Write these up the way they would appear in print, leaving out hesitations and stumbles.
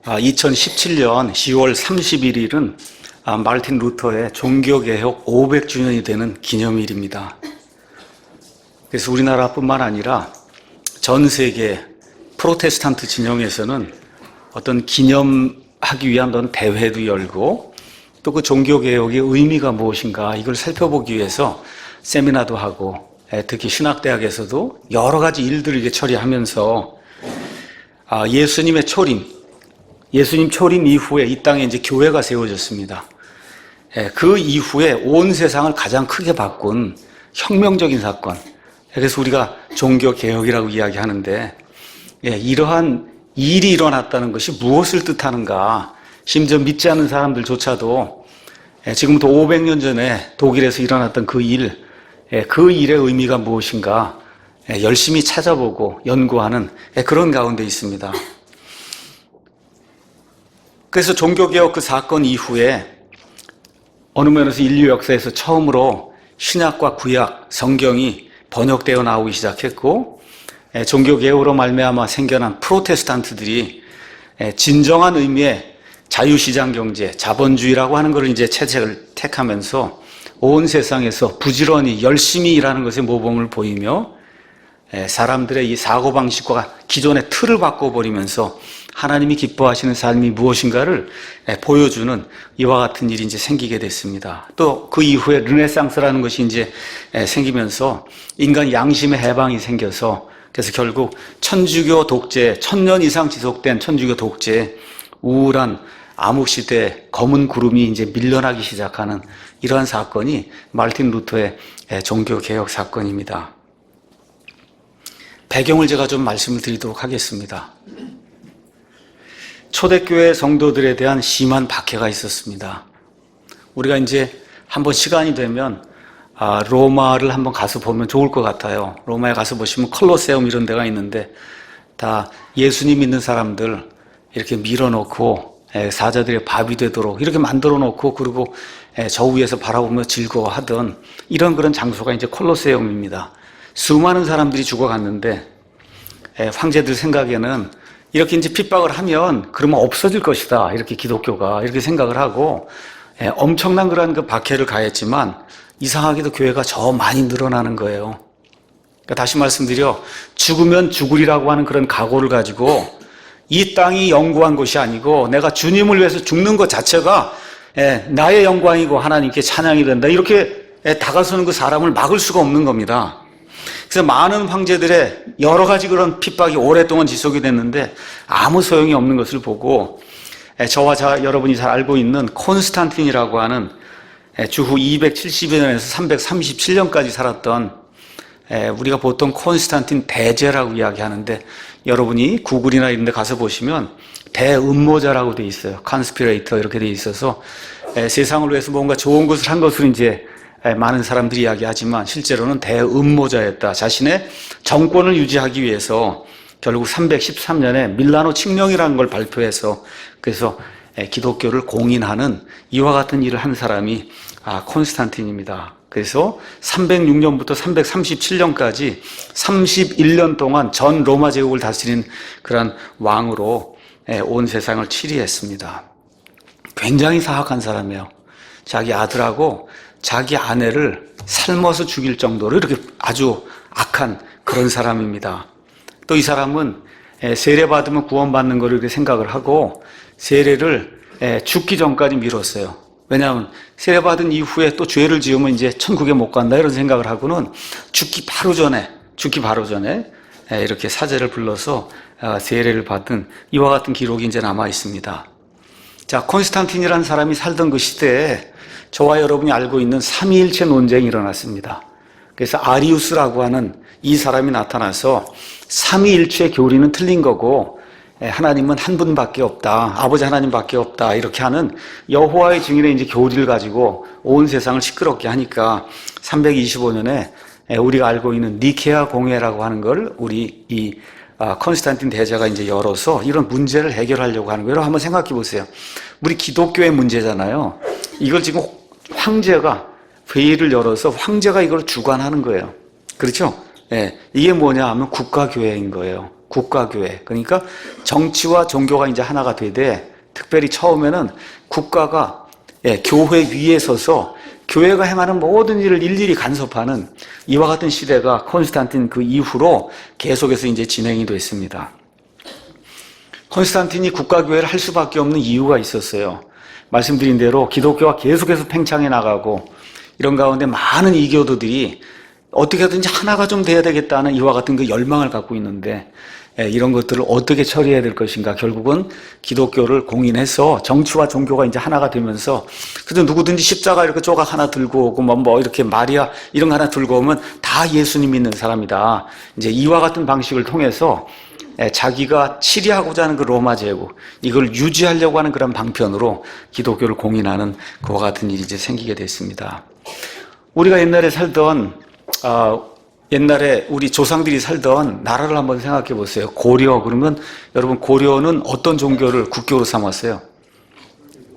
2017년 10월 31일은 마르틴 루터의 종교개혁 500주년이 되는 기념일입니다. 그래서 우리나라뿐만 아니라 전 세계 프로테스탄트 진영에서는 어떤 기념하기 위한 어떤 대회도 열고 또 그 종교개혁의 의미가 무엇인가 이걸 살펴보기 위해서 세미나도 하고 특히 신학대학에서도 여러 가지 일들을 이렇게 처리하면서 예수님의 초림, 예수님 초림 이후에 이 땅에 이제 교회가 세워졌습니다. 그 이후에 온 세상을 가장 크게 바꾼 혁명적인 사건. 그래서 우리가 종교개혁이라고 이야기하는데 이러한 일이 일어났다는 것이 무엇을 뜻하는가. 심지어 믿지 않는 사람들조차도 지금부터 500년 전에 독일에서 일어났던 그 일의 의미가 무엇인가 열심히 찾아보고 연구하는 그런 가운데 있습니다. 그래서 종교개혁 그 사건 이후에 어느 면에서 인류 역사에서 처음으로 신약과 구약, 성경이 번역되어 나오기 시작했고 종교개혁으로 말미암아 생겨난 프로테스탄트들이 진정한 의미의 자유시장 경제, 자본주의라고 하는 것을 이제 채택을 택하면서 온 세상에서 부지런히 열심히 일하는 것에 모범을 보이며 사람들의 이 사고방식과 기존의 틀을 바꿔버리면서 하나님이 기뻐하시는 삶이 무엇인가를 보여주는 이와 같은 일이 이제 생기게 됐습니다. 또 그 이후에 르네상스라는 것이 이제 생기면서 인간 양심의 해방이 생겨서 그래서 결국 천주교 독재, 1000년 이상 지속된 천주교 독재, 우울한 암흑시대 검은 구름이 이제 밀려나기 시작하는 이러한 사건이 마르틴 루터의 종교개혁 사건입니다. 배경을 제가 좀 말씀을 드리도록 하겠습니다. 초대교회 성도들에 대한 심한 박해가 있었습니다. 우리가 이제 한번 시간이 되면 로마를 한번 가서 보면 좋을 것 같아요. 로마에 가서 보시면 콜로세움 이런 데가 있는데 다 예수님 믿는 사람들 이렇게 밀어놓고 사자들의 밥이 되도록 이렇게 만들어 놓고 그리고 저 위에서 바라보며 즐거워하던 이런 그런 장소가 이제 콜로세움입니다. 수많은 사람들이 죽어갔는데 황제들 생각에는 이렇게 이제 핍박을 하면 그러면 없어질 것이다. 이렇게 기독교가 이렇게 생각을 하고 엄청난 그런 그 박해를 가했지만 이상하게도 교회가 저 많이 늘어나는 거예요. 그러니까 다시 말씀드려 죽으면 죽으리라고 하는 그런 각오를 가지고 이 땅이 영구한 것이 아니고 내가 주님을 위해서 죽는 것 자체가 나의 영광이고 하나님께 찬양이 된다. 이렇게 다가서는 그 사람을 막을 수가 없는 겁니다. 그래서 많은 황제들의 여러 가지 그런 핍박이 오랫동안 지속이 됐는데 아무 소용이 없는 것을 보고 저와 여러분이 잘 알고 있는 콘스탄틴이라고 하는 주후 270여 년에서 337년까지 살았던 우리가 보통 콘스탄틴 대제라고 이야기하는데 여러분이 구글이나 이런 데 가서 보시면 대음모자라고 돼 있어요. 컨스피레이터 이렇게 돼 있어서 세상을 위해서 뭔가 좋은 것을 한 것으로 이제 많은 사람들이 이야기하지만 실제로는 대음모자였다. 자신의 정권을 유지하기 위해서 결국 313년에 밀라노 칙령이라는 걸 발표해서 그래서 기독교를 공인하는 이와 같은 일을 한 사람이 콘스탄틴입니다. 그래서 306년부터 337년까지 31년 동안 전 로마 제국을 다스린 그런 왕으로 온 세상을 치리했습니다. 굉장히 사악한 사람이에요. 자기 아들하고 자기 아내를 삶아서 죽일 정도로 이렇게 아주 악한 그런 사람입니다. 또 이 사람은 세례받으면 구원받는 걸 이렇게 생각을 하고 세례를 죽기 전까지 미뤘어요. 왜냐하면 세례받은 이후에 또 죄를 지으면 이제 천국에 못 간다 이런 생각을 하고는 죽기 바로 전에 이렇게 사제를 불러서 세례를 받은 이와 같은 기록이 이제 남아 있습니다. 자, 콘스탄틴이라는 사람이 살던 그 시대에 저와 여러분이 알고 있는 삼위일체 논쟁이 일어났습니다. 그래서 아리우스라고 하는 이 사람이 나타나서 삼위일체 교리는 틀린 거고 하나님은 한 분밖에 없다. 아버지 하나님밖에 없다. 이렇게 하는 여호와의 증인의 이제 교리를 가지고 온 세상을 시끄럽게 하니까 325년에 우리가 알고 있는 니케아 공회라고 하는 걸 우리 이 콘스탄틴 대제가 이제 열어서 이런 문제를 해결하려고 하는 거예요. 한번 생각해 보세요. 우리 기독교의 문제잖아요. 이걸 지금 황제가 회의를 열어서 황제가 이걸 주관하는 거예요. 그렇죠? 이게 뭐냐 하면 국가교회인 거예요. 국가교회. 그러니까 정치와 종교가 이제 하나가 되되, 특별히 처음에는 국가가 교회 위에 서서 교회가 행하는 모든 일을 일일이 간섭하는 이와 같은 시대가 콘스탄틴 그 이후로 계속해서 이제 진행이 됐습니다. 콘스탄틴이 국가교회를 할 수밖에 없는 이유가 있었어요. 말씀드린 대로 기독교가 계속해서 팽창해 나가고 이런 가운데 많은 이교도들이 어떻게든지 하나가 좀 돼야 되겠다는 이와 같은 그 열망을 갖고 있는데 이런 것들을 어떻게 처리해야 될 것인가. 결국은 기독교를 공인해서 정치와 종교가 이제 하나가 되면서 그래도 누구든지 십자가 이렇게 조각 하나 들고 오고 뭐 이렇게 마리아 이런 거 하나 들고 오면 다 예수님 믿는 사람이다. 이제 이와 같은 방식을 통해서 자기가 치리하고자 하는 그 로마 제국 이걸 유지하려고 하는 그런 방편으로 기독교를 공인하는 그와 같은 일이 이제 생기게 됐습니다. 우리가 옛날에 살던 옛날에 우리 조상들이 살던 나라를 한번 생각해 보세요. 고려. 그러면 여러분 고려는 어떤 종교를 국교로 삼았어요?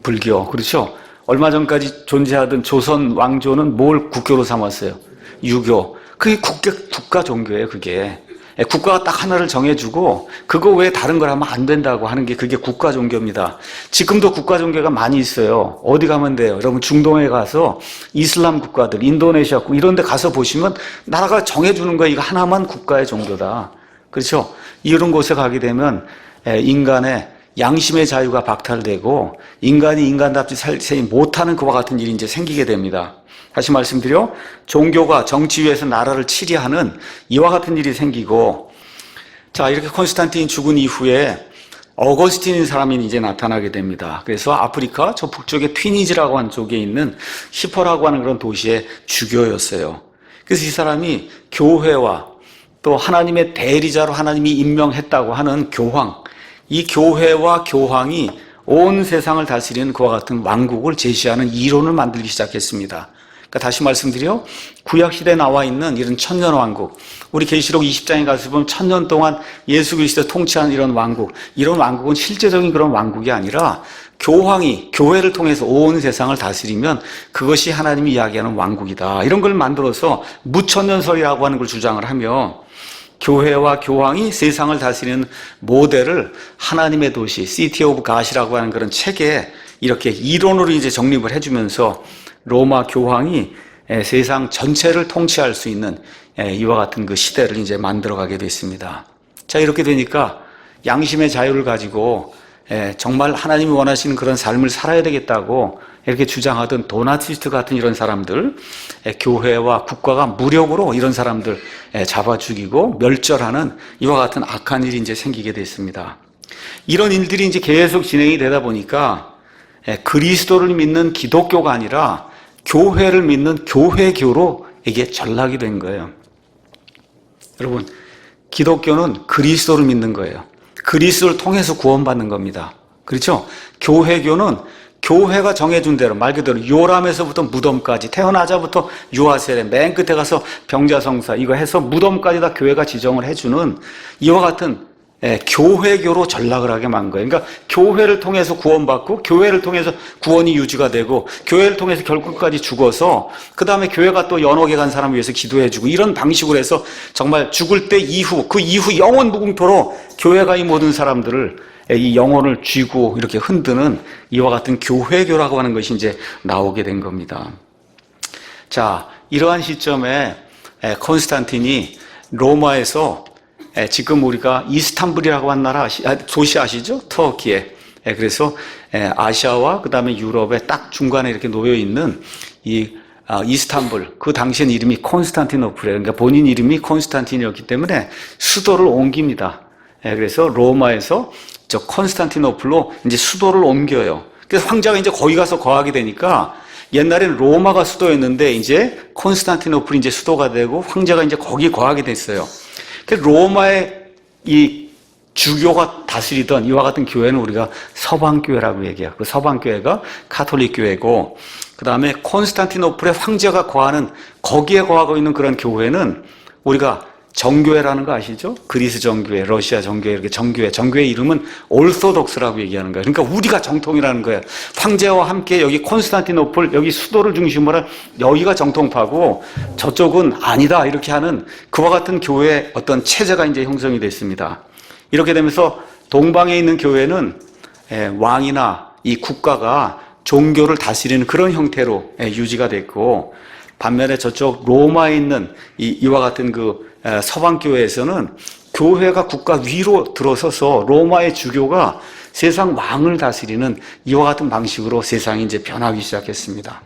불교. 그렇죠? 얼마 전까지 존재하던 조선 왕조는 뭘 국교로 삼았어요? 유교. 그게 국가 종교예요, 그게. 국가가 딱 하나를 정해주고 그거 외에 다른 걸 하면 안 된다고 하는 게 그게 국가 종교입니다. 지금도 국가 종교가 많이 있어요. 어디 가면 돼요? 여러분 중동에 가서 이슬람 국가들, 인도네시아 이런 데 가서 보시면 나라가 정해주는 거예요. 이거 하나만 국가의 종교다. 그렇죠? 이런 곳에 가게 되면 인간의 양심의 자유가 박탈되고 인간이 인간답지 살지 못하는 그와 같은 일이 이제 생기게 됩니다. 다시 말씀드려 종교가 정치 위에서 나라를 치리하는 이와 같은 일이 생기고 자 이렇게 콘스탄틴이 죽은 이후에 어거스틴인 사람이 이제 나타나게 됩니다. 그래서 아프리카 저 북쪽에 튀니지라고 하는 쪽에 있는 히퍼라고 하는 그런 도시의 주교였어요. 그래서 이 사람이 교회와 또 하나님의 대리자로 하나님이 임명했다고 하는 교황 이 교회와 교황이 온 세상을 다스리는 그와 같은 왕국을 제시하는 이론을 만들기 시작했습니다. 그러니까 다시 말씀드려 구약시대에 나와 있는 이런 천년왕국 우리 계시록 20장에 가서 보면 1000년 동안 예수 그리스도 통치하는 이런 왕국은 실제적인 그런 왕국이 아니라 교황이 교회를 통해서 온 세상을 다스리면 그것이 하나님이 이야기하는 왕국이다. 이런 걸 만들어서 무천년설이라고 하는 걸 주장을 하며 교회와 교황이 세상을 다스리는 모델을 하나님의 도시 시티 오브 갓이라고 하는 그런 책에 이렇게 이론으로 이제 정립을 해주면서 로마 교황이 세상 전체를 통치할 수 있는 이와 같은 그 시대를 이제 만들어가게 됐습니다. 자, 이렇게 되니까 양심의 자유를 가지고 정말 하나님이 원하시는 그런 삶을 살아야 되겠다고 이렇게 주장하던 도나티스트 같은 이런 사람들, 교회와 국가가 무력으로 이런 사람들 잡아 죽이고 멸절하는 이와 같은 악한 일이 이제 생기게 됐습니다. 이런 일들이 이제 계속 진행이 되다 보니까 그리스도를 믿는 기독교가 아니라 교회를 믿는 교회교로 이게 전락이 된 거예요. 여러분, 기독교는 그리스도를 믿는 거예요. 그리스도를 통해서 구원받는 겁니다. 그렇죠? 교회교는 교회가 정해준 대로 말 그대로 요람에서부터 무덤까지 태어나자부터 유아세례 맨 끝에 가서 병자성사 이거 해서 무덤까지 다 교회가 지정을 해주는 이와 같은 교회교로 전락을 하게 만 거예요. 그러니까 교회를 통해서 구원받고 교회를 통해서 구원이 유지가 되고 교회를 통해서 결국까지 죽어서 그 다음에 교회가 또 연옥에 간 사람을 위해서 기도해주고 이런 방식으로 해서 정말 죽을 때 이후 그 이후 영원 무궁토로 교회가 이 모든 사람들을 이 영혼을 쥐고 이렇게 흔드는 이와 같은 교회교라고 하는 것이 이제 나오게 된 겁니다. 자, 이러한 시점에 콘스탄틴이 로마에서 지금 우리가 이스탄불이라고 하는 나라 도시 아시죠? 터키에. 그래서 아시아와 그 다음에 유럽의 딱 중간에 이렇게 놓여 있는 이 이스탄불, 그 당시엔 이름이 콘스탄티노플이에요. 그러니까 본인 이름이 콘스탄틴이었기 때문에 수도를 옮깁니다. 그래서 로마에서 저 콘스탄티노플로 이제 수도를 옮겨요. 그래서 황제가 이제 거기 가서 거하게 되니까 옛날에는 로마가 수도였는데 이제 콘스탄티노플이 이제 수도가 되고 황제가 이제 거기 거하게 됐어요. 로마의 이 주교가 다스리던 이와 같은 교회는 우리가 서방교회라고 얘기해요. 그 서방교회가 카톨릭교회고, 그 다음에 콘스탄티노플의 황제가 거하는, 거기에 거하고 있는 그런 교회는 우리가 정교회라는 거 아시죠? 그리스 정교회, 러시아 정교회, 이렇게 정교회 이름은 올소독스라고 얘기하는 거예요. 그러니까 우리가 정통이라는 거예요. 황제와 함께 여기 콘스탄티노플, 여기 수도를 중심으로 여기가 정통파고 저쪽은 아니다. 이렇게 하는 그와 같은 교회의 어떤 체제가 이제 형성이 됐습니다. 이렇게 되면서 동방에 있는 교회는 왕이나 이 국가가 종교를 다스리는 그런 형태로 유지가 됐고, 반면에 저쪽 로마에 있는 이와 같은 그 서방 교회에서는 교회가 국가 위로 들어서서 로마의 주교가 세상 왕을 다스리는 이와 같은 방식으로 세상이 이제 변하기 시작했습니다.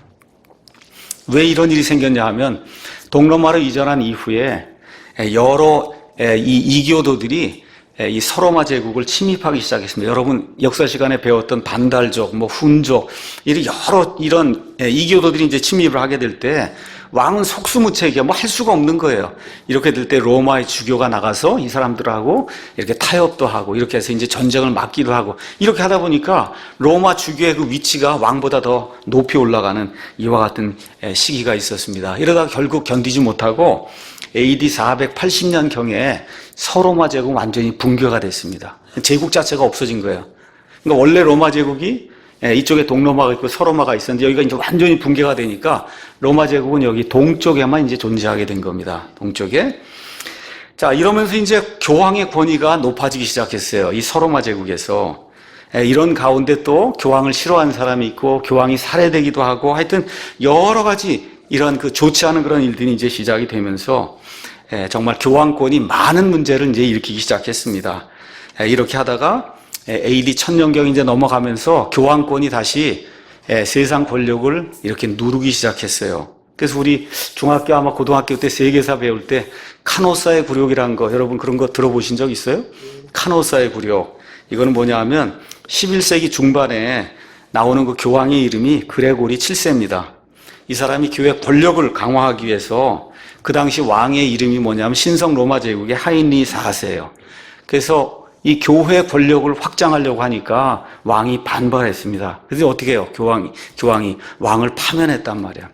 왜 이런 일이 생겼냐 하면 동로마로 이전한 이후에 여러 이교도들이 이 서로마 제국을 침입하기 시작했습니다. 여러분 역사 시간에 배웠던 반달족, 훈족, 여러 이런 이교도들이 이제 침입을 하게 될 때 왕은 속수무책이야. 할 수가 없는 거예요. 이렇게 될 때 로마의 주교가 나가서 이 사람들하고 이렇게 타협도 하고 이렇게 해서 이제 전쟁을 막기도 하고 이렇게 하다 보니까 로마 주교의 그 위치가 왕보다 더 높이 올라가는 이와 같은 시기가 있었습니다. 이러다가 결국 견디지 못하고 AD 480년경에 서로마 제국은 완전히 붕괴가 됐습니다. 제국 자체가 없어진 거예요. 그러니까 원래 로마 제국이 이쪽에 동로마가 있고 서로마가 있었는데 여기가 이제 완전히 붕괴가 되니까 로마 제국은 여기 동쪽에만 이제 존재하게 된 겁니다. 동쪽에. 자, 이러면서 이제 교황의 권위가 높아지기 시작했어요. 이 서로마 제국에서. 이런 가운데 또 교황을 싫어하는 사람이 있고 교황이 살해되기도 하고 하여튼 여러 가지 이런 그 좋지 않은 그런 일들이 이제 시작이 되면서 정말 교황권이 많은 문제를 이제 일으키기 시작했습니다. 이렇게 하다가 AD 1000년경 이제 넘어가면서 교황권이 다시 세상 권력을 이렇게 누르기 시작했어요. 그래서 우리 중학교 아마 고등학교 때 세계사 배울 때 카노사의 굴욕이라는 거 여러분 그런 거 들어보신 적 있어요? 카노사의 굴욕. 이거는 뭐냐 하면 11세기 중반에 나오는 그 교황의 이름이 그레고리 7세입니다. 이 사람이 교회 권력을 강화하기 위해서 그 당시 왕의 이름이 뭐냐면 신성 로마 제국의 하인리 4세예요. 그래서 이 교회 권력을 확장하려고 하니까 왕이 반발했습니다. 그래서 어떻게 해요? 교황이 왕을 파면했단 말이야.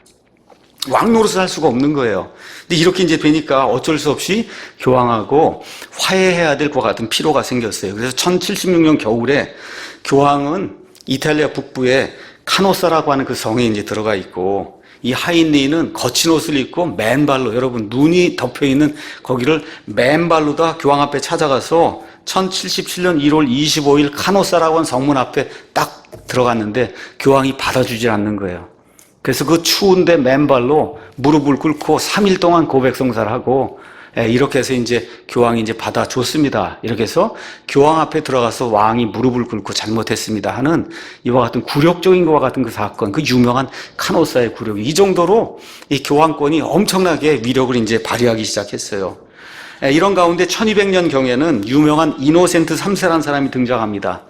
왕 노릇을 할 수가 없는 거예요. 근데 이렇게 이제 되니까 어쩔 수 없이 교황하고 화해해야 될 것 같은 필요가 생겼어요. 그래서 1076년 겨울에 교황은 이탈리아 북부에 카노사라고 하는 그 성에 이제 들어가 있고 이 하인리는 거친 옷을 입고 맨발로 여러분 눈이 덮여 있는 거기를 맨발로 다 교황 앞에 찾아가서 1077년 1월 25일 카노사라고 하는 성문 앞에 딱 들어갔는데 교황이 받아주질 않는 거예요. 그래서 그 추운데 맨발로 무릎을 꿇고 3일 동안 고백성사를 하고 이렇게 해서 이제 교황이 이제 받아줬습니다. 이렇게 해서 교황 앞에 들어가서 왕이 무릎을 꿇고 잘못했습니다 하는 이와 같은 굴욕적인 것과 같은 그 사건, 그 유명한 카노사의 굴욕. 이 정도로 이 교황권이 엄청나게 위력을 이제 발휘하기 시작했어요. 이런 가운데 1200년 경에는 유명한 이노센트 3세라는 사람이 등장합니다.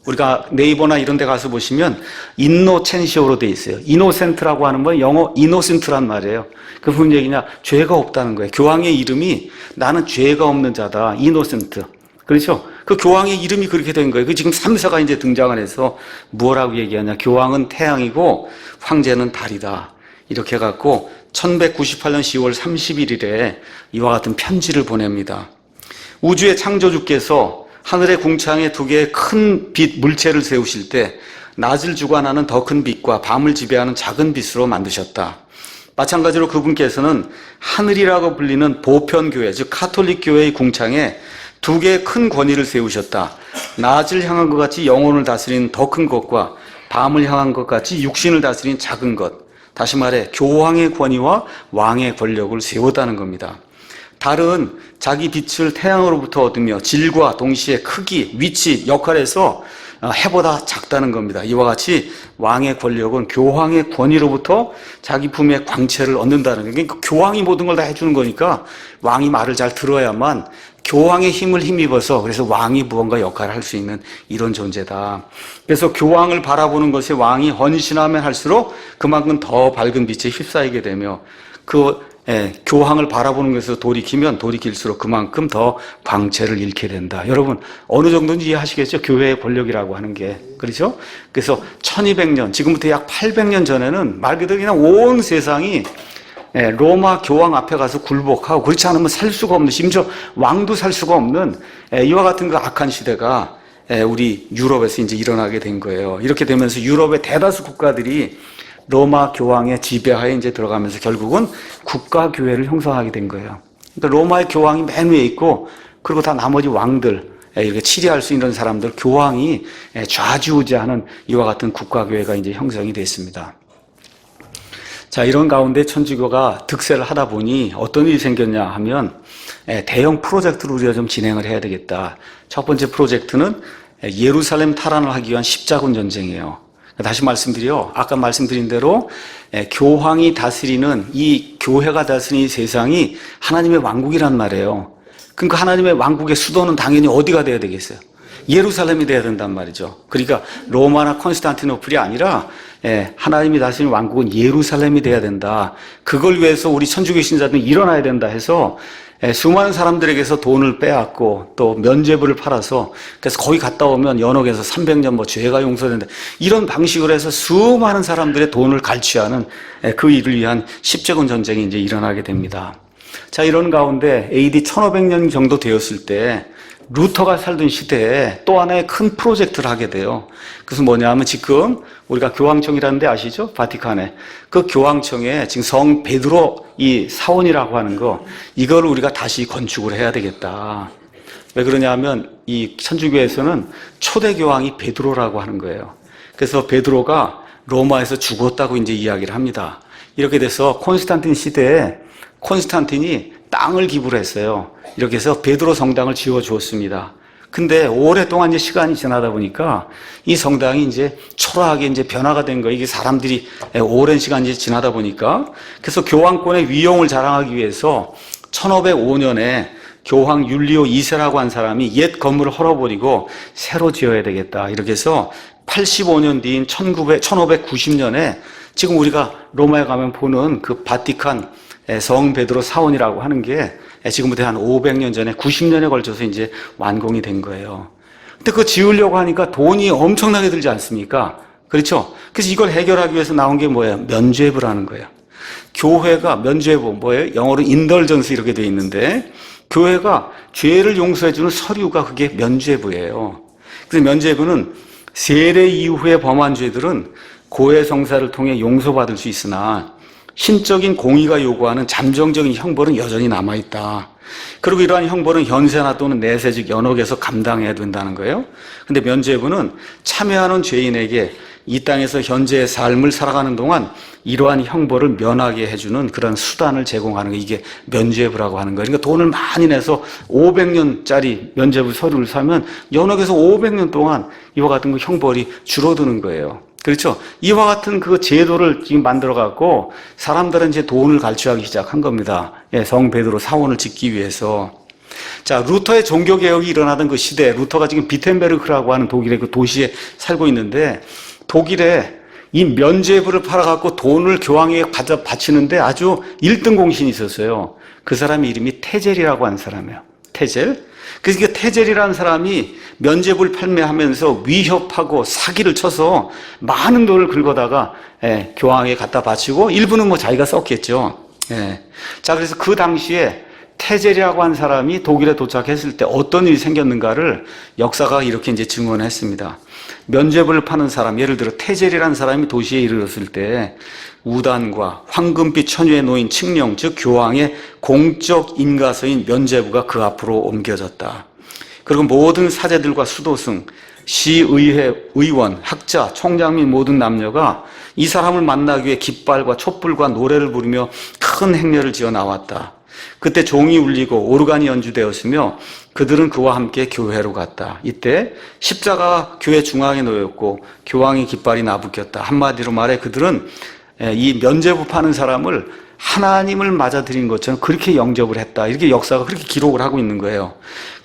우리가 네이버나 이런 데 가서 보시면 인노첸시오로 돼 있어요. 이노센트라고 하는 건 영어 이노센트란 말이에요. 그 무슨 얘기냐? 죄가 없다는 거예요. 교황의 이름이 나는 죄가 없는 자다. 이노센트. 그렇죠? 그 교황의 이름이 그렇게 된 거예요. 그 지금 3세가 이제 등장을 해서 뭐라고 얘기하냐? 교황은 태양이고 황제는 달이다. 이렇게 해갖고 1198년 10월 31일에 이와 같은 편지를 보냅니다. 우주의 창조주께서 하늘의 궁창에 두 개의 큰 빛 물체를 세우실 때 낮을 주관하는 더 큰 빛과 밤을 지배하는 작은 빛으로 만드셨다. 마찬가지로 그분께서는 하늘이라고 불리는 보편교회, 즉 카톨릭 교회의 궁창에 두 개의 큰 권위를 세우셨다. 낮을 향한 것 같이 영혼을 다스리는 더 큰 것과 밤을 향한 것 같이 육신을 다스리는 작은 것. 다시 말해 교황의 권위와 왕의 권력을 세웠다는 겁니다. 달은 자기 빛을 태양으로부터 얻으며 질과 동시에 크기, 위치, 역할에서 해보다 작다는 겁니다. 이와 같이 왕의 권력은 교황의 권위로부터 자기 품에 광채를 얻는다는 거예요. 그러니까 교황이 모든 걸 다 해주는 거니까 왕이 말을 잘 들어야만 교황의 힘을 힘입어서 그래서 왕이 무언가 역할을 할 수 있는 이런 존재다. 그래서 교황을 바라보는 것에 왕이 헌신하면 할수록 그만큼 더 밝은 빛에 휩싸이게 되며 교황을 바라보는 것에서 돌이킬수록 그만큼 더 광채를 잃게 된다. 여러분 어느 정도인지 이해하시겠죠? 교회의 권력이라고 하는 게. 그렇죠? 그래서 1200년, 지금부터 약 800년 전에는 말 그대로 그냥 온 세상이 로마 교황 앞에 가서 굴복하고 그렇지 않으면 살 수가 없는, 심지어 왕도 살 수가 없는 이와 같은 그 악한 시대가 우리 유럽에서 이제 일어나게 된 거예요. 이렇게 되면서 유럽의 대다수 국가들이 로마 교황의 지배하에 이제 들어가면서 결국은 국가교회를 형성하게 된 거예요. 그러니까 로마의 교황이 맨 위에 있고, 그리고 다 나머지 왕들, 이렇게 치리할 수 있는 사람들, 교황이 좌지우지하는 이와 같은 국가교회가 이제 형성이 됐습니다. 자, 이런 가운데 천주교가 득세를 하다 보니 어떤 일이 생겼냐 하면 대형 프로젝트를 우리가 좀 진행을 해야 되겠다. 첫 번째 프로젝트는 예루살렘 탈환을 하기 위한 십자군 전쟁이에요. 다시 말씀드려, 아까 말씀드린 대로 교황이 다스리는 이 교회가 다스리는 이 세상이 하나님의 왕국이란 말이에요. 그러니까 하나님의 왕국의 수도는 당연히 어디가 돼야 되겠어요? 예루살렘이 돼야 된단 말이죠. 그러니까 로마나 콘스탄티노플이 아니라 하나님이 다스리는 왕국은 예루살렘이 돼야 된다. 그걸 위해서 우리 천주교 신자들은 일어나야 된다 해서 수많은 사람들에게서 돈을 빼앗고 또 면죄부를 팔아서 그래서 거기 갔다 오면 연옥에서 300년 뭐 죄가 용서된다. 이런 방식으로 해서 수많은 사람들의 돈을 갈취하는 그 일을 위한 십자군 전쟁이 이제 일어나게 됩니다. 자, 이런 가운데 AD 1500년 정도 되었을 때 루터가 살던 시대에 또 하나의 큰 프로젝트를 하게 돼요. 그래서 뭐냐면 지금 우리가 교황청이라는 데 아시죠? 바티칸에. 그 교황청에 지금 성 베드로 이 사원이라고 하는 거, 이걸 우리가 다시 건축을 해야 되겠다. 왜 그러냐면 이 천주교에서는 초대 교황이 베드로라고 하는 거예요. 그래서 베드로가 로마에서 죽었다고 이제 이야기를 합니다. 이렇게 돼서 콘스탄틴 시대에 콘스탄틴이 땅을 기부를 했어요. 이렇게 해서 베드로 성당을 지어 주었습니다. 근데 오랫동안 이제 시간이 지나다 보니까 이 성당이 이제 초라하게 이제 변화가 된 거예요. 이게 사람들이 오랜 시간이 지나다 보니까. 그래서 교황권의 위용을 자랑하기 위해서 1505년에 교황 율리오 2세라고 한 사람이 옛 건물을 헐어버리고 새로 지어야 되겠다. 이렇게 해서 85년 뒤인 1590년에 지금 우리가 로마에 가면 보는 그 바티칸 성 베드로 사원이라고 하는 게 지금부터 한 500년 전에 90년에 걸쳐서 이제 완공이 된 거예요. 근데 그거 지으려고 하니까 돈이 엄청나게 들지 않습니까? 그렇죠? 그래서 이걸 해결하기 위해서 나온 게 뭐예요? 면죄부라는 거예요. 교회가 면죄부, 뭐예요? 영어로 인덜전스 이렇게 돼 있는데 교회가 죄를 용서해주는 서류가 그게 면죄부예요. 그래서 면죄부는 세례 이후에 범한 죄들은 고해 성사를 통해 용서받을 수 있으나 신적인 공의가 요구하는 잠정적인 형벌은 여전히 남아있다. 그리고 이러한 형벌은 현세나 또는 내세 즉 연옥에서 감당해야 된다는 거예요. 근데 면죄부는 참여하는 죄인에게 이 땅에서 현재의 삶을 살아가는 동안 이러한 형벌을 면하게 해주는 그런 수단을 제공하는 게 이게 면죄부라고 하는 거예요. 그러니까 돈을 많이 내서 500년짜리 면죄부 서류를 사면 연옥에서 500년 동안 이와 같은 그 형벌이 줄어드는 거예요. 그렇죠? 이와 같은 그 제도를 지금 만들어갖고 사람들은 이제 돈을 갈취하기 시작한 겁니다. 성 베드로 사원을 짓기 위해서. 자, 루터의 종교개혁이 일어나던 그 시대, 루터가 지금 비텐베르크라고 하는 독일의 그 도시에 살고 있는데 독일에 이 면죄부를 팔아갖고 돈을 교황에게 바치는데 아주 1등 공신이 있었어요. 그 사람의 이름이 테젤이라고 하는 사람이에요. 테젤. 그래서 그 테젤이라는 사람이 면죄부를 판매하면서 위협하고 사기를 쳐서 많은 돈을 긁어다가 교황에게 갖다 바치고 일부는 뭐 자기가 썼겠죠. 자, 그래서 그 당시에 테젤이라고 한 사람이 독일에 도착했을 때 어떤 일이 생겼는가를 역사가 이렇게 이제 증언했습니다. 면죄부를 파는 사람, 예를 들어 테젤이라는 사람이 도시에 이르렀을 때 우단과 황금빛 천유에 놓인 칙령, 즉 교황의 공적 인가서인 면죄부가 그 앞으로 옮겨졌다. 그리고 모든 사제들과 수도승, 시의회 의원, 학자, 총장 및 모든 남녀가 이 사람을 만나기 위해 깃발과 촛불과 노래를 부르며 큰 행렬을 지어 나왔다. 그때 종이 울리고 오르간이 연주되었으며 그들은 그와 함께 교회로 갔다. 이때 십자가 교회 중앙에 놓였고 교황의 깃발이 나부꼈다. 한마디로 말해 그들은 이 면죄부 파는 사람을 하나님을 맞아들인 것처럼 그렇게 영접을 했다. 이렇게 역사가 그렇게 기록을 하고 있는 거예요.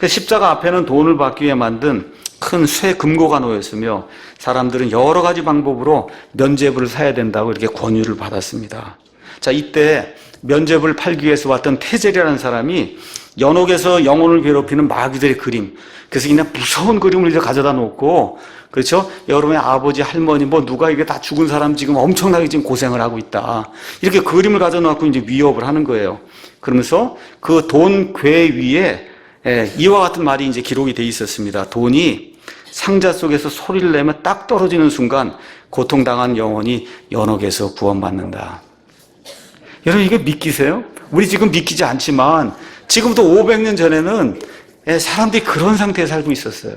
십자가 앞에는 돈을 받기 위해 만든 큰 쇠 금고가 놓였으며 사람들은 여러 가지 방법으로 면죄부를 사야 된다고 이렇게 권유를 받았습니다. 자, 이때 면죄부를 팔기 위해서 왔던 테젤이라는 사람이 연옥에서 영혼을 괴롭히는 마귀들의 그림, 그래서 그냥 무서운 그림을 이제 가져다 놓고, 그렇죠? 여러분의 아버지, 할머니, 뭐 누가 이게 다 죽은 사람 지금 엄청나게 지금 고생을 하고 있다. 이렇게 그림을 가져다 놓고 이제 위협을 하는 거예요. 그러면서 그 돈 궤 위에 이와 같은 말이 이제 기록이 돼 있었습니다. 돈이 상자 속에서 소리를 내면 딱 떨어지는 순간 고통당한 영혼이 연옥에서 구원받는다. 여러분 이게 믿기세요? 우리 지금 믿기지 않지만 지금부터 500년 전에는 사람들이 그런 상태에 살고 있었어요.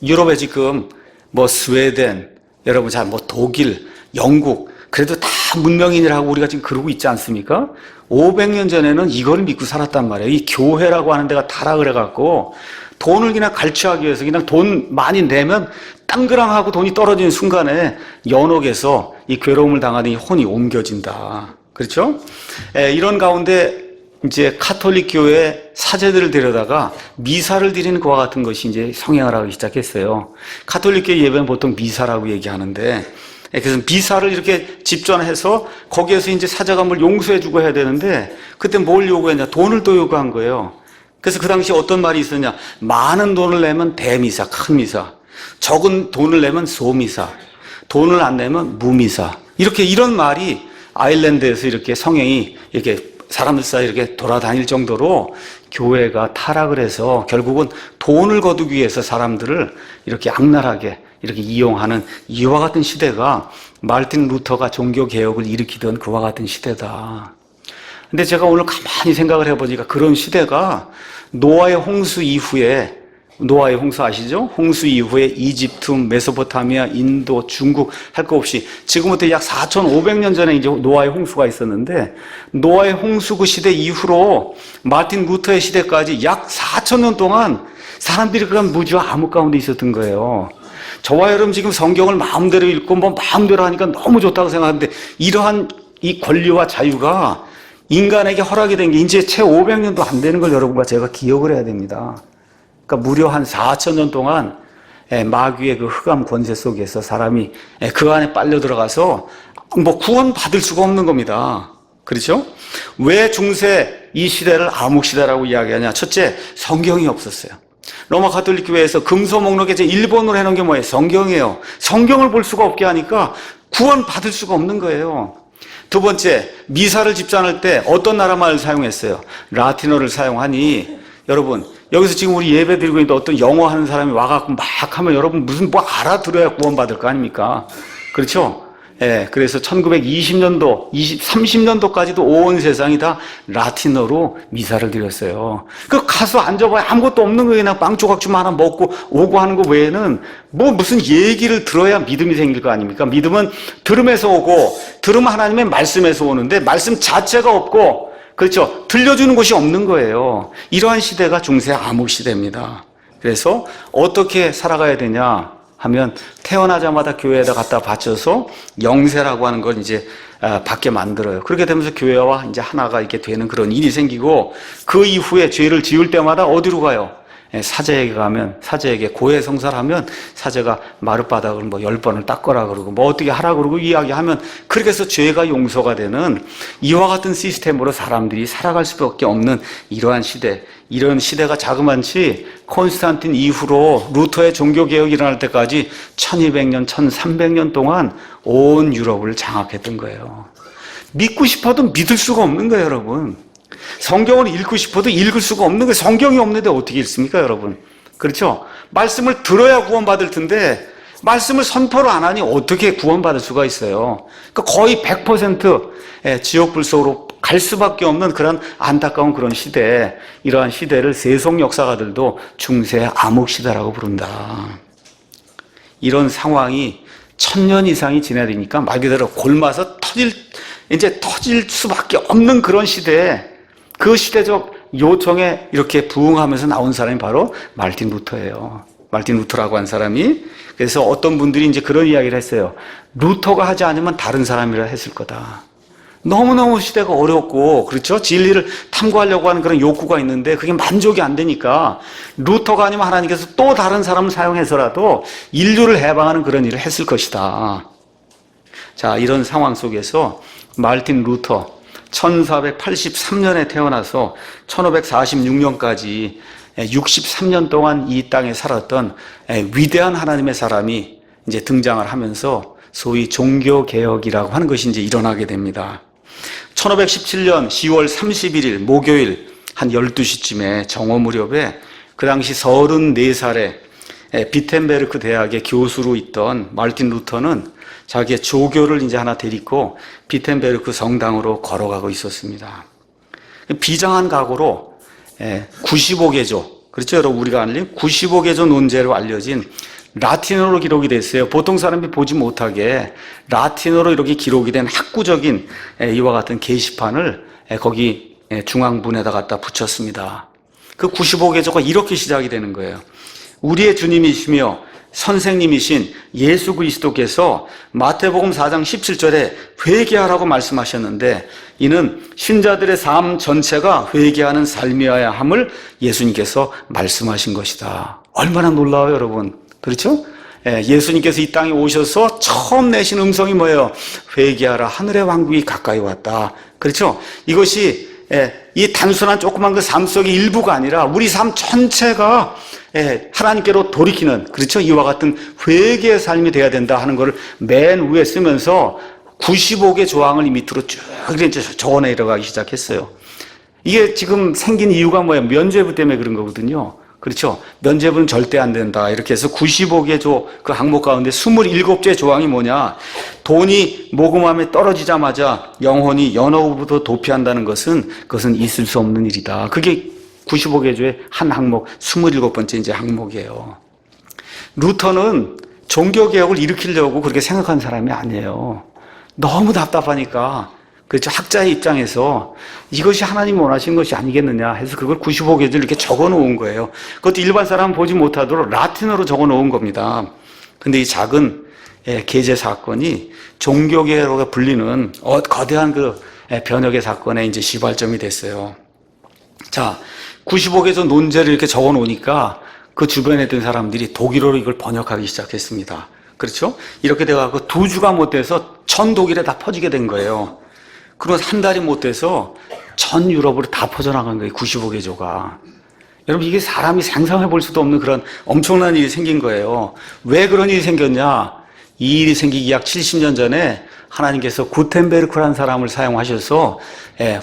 유럽에 지금 뭐 스웨덴, 여러분 잘 뭐 독일, 영국, 그래도 다 문명인이라고 우리가 지금 그러고 있지 않습니까? 500년 전에는 이걸 믿고 살았단 말이에요. 이 교회라고 하는 데가 타락을 해갖고 돈을 그냥 갈취하기 위해서 그냥 돈 많이 내면 땅그랑하고 돈이 떨어지는 순간에 연옥에서 이 괴로움을 당하더니 혼이 옮겨진다. 그렇죠? 이런 가운데 이제 카톨릭 교회 사제들을 데려다가 미사를 드리는 것과 같은 것이 이제 성행을 하기 시작했어요. 카톨릭 교회 예배는 보통 미사라고 얘기하는데, 그래서 미사를 이렇게 집전해서 거기에서 이제 사제감을 용서해주고 해야 되는데, 그때 뭘 요구했냐? 돈을 또 요구한 거예요. 그래서 그 당시 어떤 말이 있었냐? 많은 돈을 내면 대미사, 큰 미사. 적은 돈을 내면 소미사. 돈을 안 내면 무미사. 이런 말이 아일랜드에서 이렇게 성행이 이렇게 사람들 사이에 이렇게 돌아다닐 정도로 교회가 타락을 해서 결국은 돈을 거두기 위해서 사람들을 이렇게 악랄하게 이렇게 이용하는 이와 같은 시대가 마르틴 루터가 종교개혁을 일으키던 그와 같은 시대다. 근데 제가 오늘 가만히 생각을 해보니까 그런 시대가 노아의 홍수 이후에, 노아의 홍수 아시죠? 홍수 이후에 이집트, 메소포타미아, 인도, 중국 할 거 없이 지금부터 약 4,500년 전에 이제 노아의 홍수가 있었는데, 노아의 홍수 그 시대 이후로 마르틴 루터의 시대까지 약 4,000년 동안 사람들이 그런 무지와 암흑 가운데 있었던 거예요. 저와 여러분 지금 성경을 마음대로 읽고 뭐 마음대로 하니까 너무 좋다고 생각하는데, 이러한 이 권리와 자유가 인간에게 허락이 된 게 이제 채 500년도 안 되는 걸 여러분과 제가 기억을 해야 됩니다. 그러니까 무려 한 4,000년 동안 마귀의 그 흑암 권세 속에서 사람이 그 안에 빨려 들어가서 뭐 구원받을 수가 없는 겁니다. 그렇죠? 왜 중세 이 시대를 암흑시대라고 이야기하냐? 첫째, 성경이 없었어요. 로마 가톨릭 교회에서 금소 목록에 제 1번으로 해놓은 게 뭐예요? 성경이에요. 성경을 볼 수가 없게 하니까 구원받을 수가 없는 거예요. 두 번째, 미사를 집전할 때 어떤 나라 말을 사용했어요? 라틴어를 사용하니, 여러분 여기서 지금 우리 예배 드리고 있는데 어떤 영어 하는 사람이 와갖고 막 하면 여러분 무슨 뭐 알아들어야 구원받을 거 아닙니까? 그렇죠? 그래서 1920년도, 30년도까지도 온 세상이 다 라틴어로 미사를 드렸어요. 그 가서 앉아봐야 아무것도 없는 거예요. 그냥 빵 조각좀 하나 먹고 오고 하는 거 외에는 뭐 무슨 얘기를 들어야 믿음이 생길 거 아닙니까? 믿음은 들음에서 오고, 들음 하나님의 말씀에서 오는데 말씀 자체가 없고, 그렇죠? 들려주는 것이 없는 거예요. 이러한 시대가 중세 암흑 시대입니다. 그래서 어떻게 살아가야 되냐 하면 태어나자마자 교회에다 갖다 바쳐서 영세라고 하는 걸 이제 받게 만들어요. 그렇게 되면서 교회와 이제 하나가 이렇게 되는 그런 일이 생기고, 그 이후에 죄를 지을 때마다 어디로 가요? 사제에게 가면, 사제에게 고해성사를 하면 사제가 마룻바닥을 뭐 10번을 닦으라 그러고 뭐 어떻게 하라 그러고 이야기하면, 그렇게 해서 죄가 용서가 되는 이와 같은 시스템으로 사람들이 살아갈 수밖에 없는 이러한 시대, 이런 시대가 자그만치 콘스탄틴 이후로 루터의 종교개혁이 일어날 때까지 1200년, 1300년 동안 온 유럽을 장악했던 거예요. 믿고 싶어도 믿을 수가 없는 거예요, 여러분. 성경을 읽고 싶어도 읽을 수가 없는 거예요. 성경이 없는데 어떻게 읽습니까, 여러분? 그렇죠? 말씀을 들어야 구원받을 텐데 말씀을 선포를 안 하니 어떻게 구원받을 수가 있어요? 그러니까 거의 100% 지옥불 속으로 갈 수밖에 없는 그런 안타까운 그런 시대, 이러한 시대를 세속 역사가들도 중세 암흑시대라고 부른다. 이런 상황이 1000년 이상이 지나야 되니까 말 그대로 골마서 터질 수밖에 없는 그런 시대에, 그 시대적 요청에 이렇게 부응하면서 나온 사람이 바로 마르틴 루터예요. 마르틴 루터라고 한 사람이. 그래서 어떤 분들이 이제 그런 이야기를 했어요. 루터가 하지 않으면 다른 사람이라 했을 거다. 너무너무 시대가 어렵고, 그렇죠? 진리를 탐구하려고 하는 그런 욕구가 있는데 그게 만족이 안 되니까 루터가 아니면 하나님께서 또 다른 사람을 사용해서라도 인류를 해방하는 그런 일을 했을 것이다. 자, 이런 상황 속에서 마르틴 루터 1483년에 태어나서 1546년까지 63년 동안 이 땅에 살았던 위대한 하나님의 사람이 이제 등장을 하면서 소위 종교개혁이라고 하는 것이 이제 일어나게 됩니다. 1517년 10월 31일 목요일 한 12시쯤에 정오 무렵에 그 당시 34살에 비텐베르크 대학의 교수로 있던 마르틴 루터는 자기의 조교를 이제 하나 데리고 비텐베르크 성당으로 걸어가고 있었습니다. 비장한 각오로 95개조, 그렇죠? 여러분, 우리가 알린 95개조 논제로 알려진 라틴어로 기록이 됐어요. 보통 사람이 보지 못하게 라틴어로 이렇게 기록이 된 학구적인 이와 같은 게시판을 거기 중앙문에다 갖다 붙였습니다. 그 95개조가 이렇게 시작이 되는 거예요. 우리의 주님이시며 선생님이신 예수 그리스도께서 마태복음 4장 17절에 회개하라고 말씀하셨는데, 이는 신자들의 삶 전체가 회개하는 삶이어야 함을 예수님께서 말씀하신 것이다. 얼마나 놀라워요, 여러분. 그렇죠? 예수님께서 이 땅에 오셔서 처음 내신 음성이 뭐예요? 회개하라, 하늘의 왕국이 가까이 왔다. 그렇죠? 이것이 이 단순한 조그만 그 삶 속의 일부가 아니라 우리 삶 전체가 하나님께로 돌이키는, 그렇죠? 이와 같은 회개의 삶이 돼야 된다 하는 것을 맨 위에 쓰면서 95개 조항을 이 밑으로 쭉 이제 적어 내려가기 시작했어요. 이게 지금 생긴 이유가 뭐예요? 면죄부 때문에 그런 거거든요. 그렇죠? 면죄부는 절대 안 된다. 이렇게 해서 95개 그 항목 가운데 27개 조항이 뭐냐? 돈이 모금함에 떨어지자마자 영혼이 연옥으로부터 도피한다는 것은, 그것은 있을 수 없는 일이다. 그게 95개 조의 한 항목, 27번째 이제 항목이에요. 루터는 종교개혁을 일으키려고 그렇게 생각한 사람이 아니에요. 너무 답답하니까, 그렇죠? 학자의 입장에서 이것이 하나님이 원하시는 것이 아니겠느냐 해서 그걸 95개를 이렇게 적어 놓은 거예요. 그것도 일반 사람은 보지 못하도록 라틴어로 적어 놓은 겁니다. 근데 이 작은 계제 사건이 종교개혁으로 불리는 거대한 그 변혁의 사건의 이제 시발점이 됐어요. 자, 95개조 논제를 이렇게 적어 놓으니까 그 주변에 있던 사람들이 독일어로 이걸 번역하기 시작했습니다. 그렇죠? 이렇게 돼가지고 2주가 못 돼서 전 독일에 다 퍼지게 된 거예요. 그러면 한 달이 못 돼서 전 유럽으로 다 퍼져나간 거예요, 95개조가. 여러분, 이게 사람이 상상해 볼 수도 없는 그런 엄청난 일이 생긴 거예요. 왜 그런 일이 생겼냐? 이 일이 생기기 약 70년 전에 하나님께서 구텐베르크라는 사람을 사용하셔서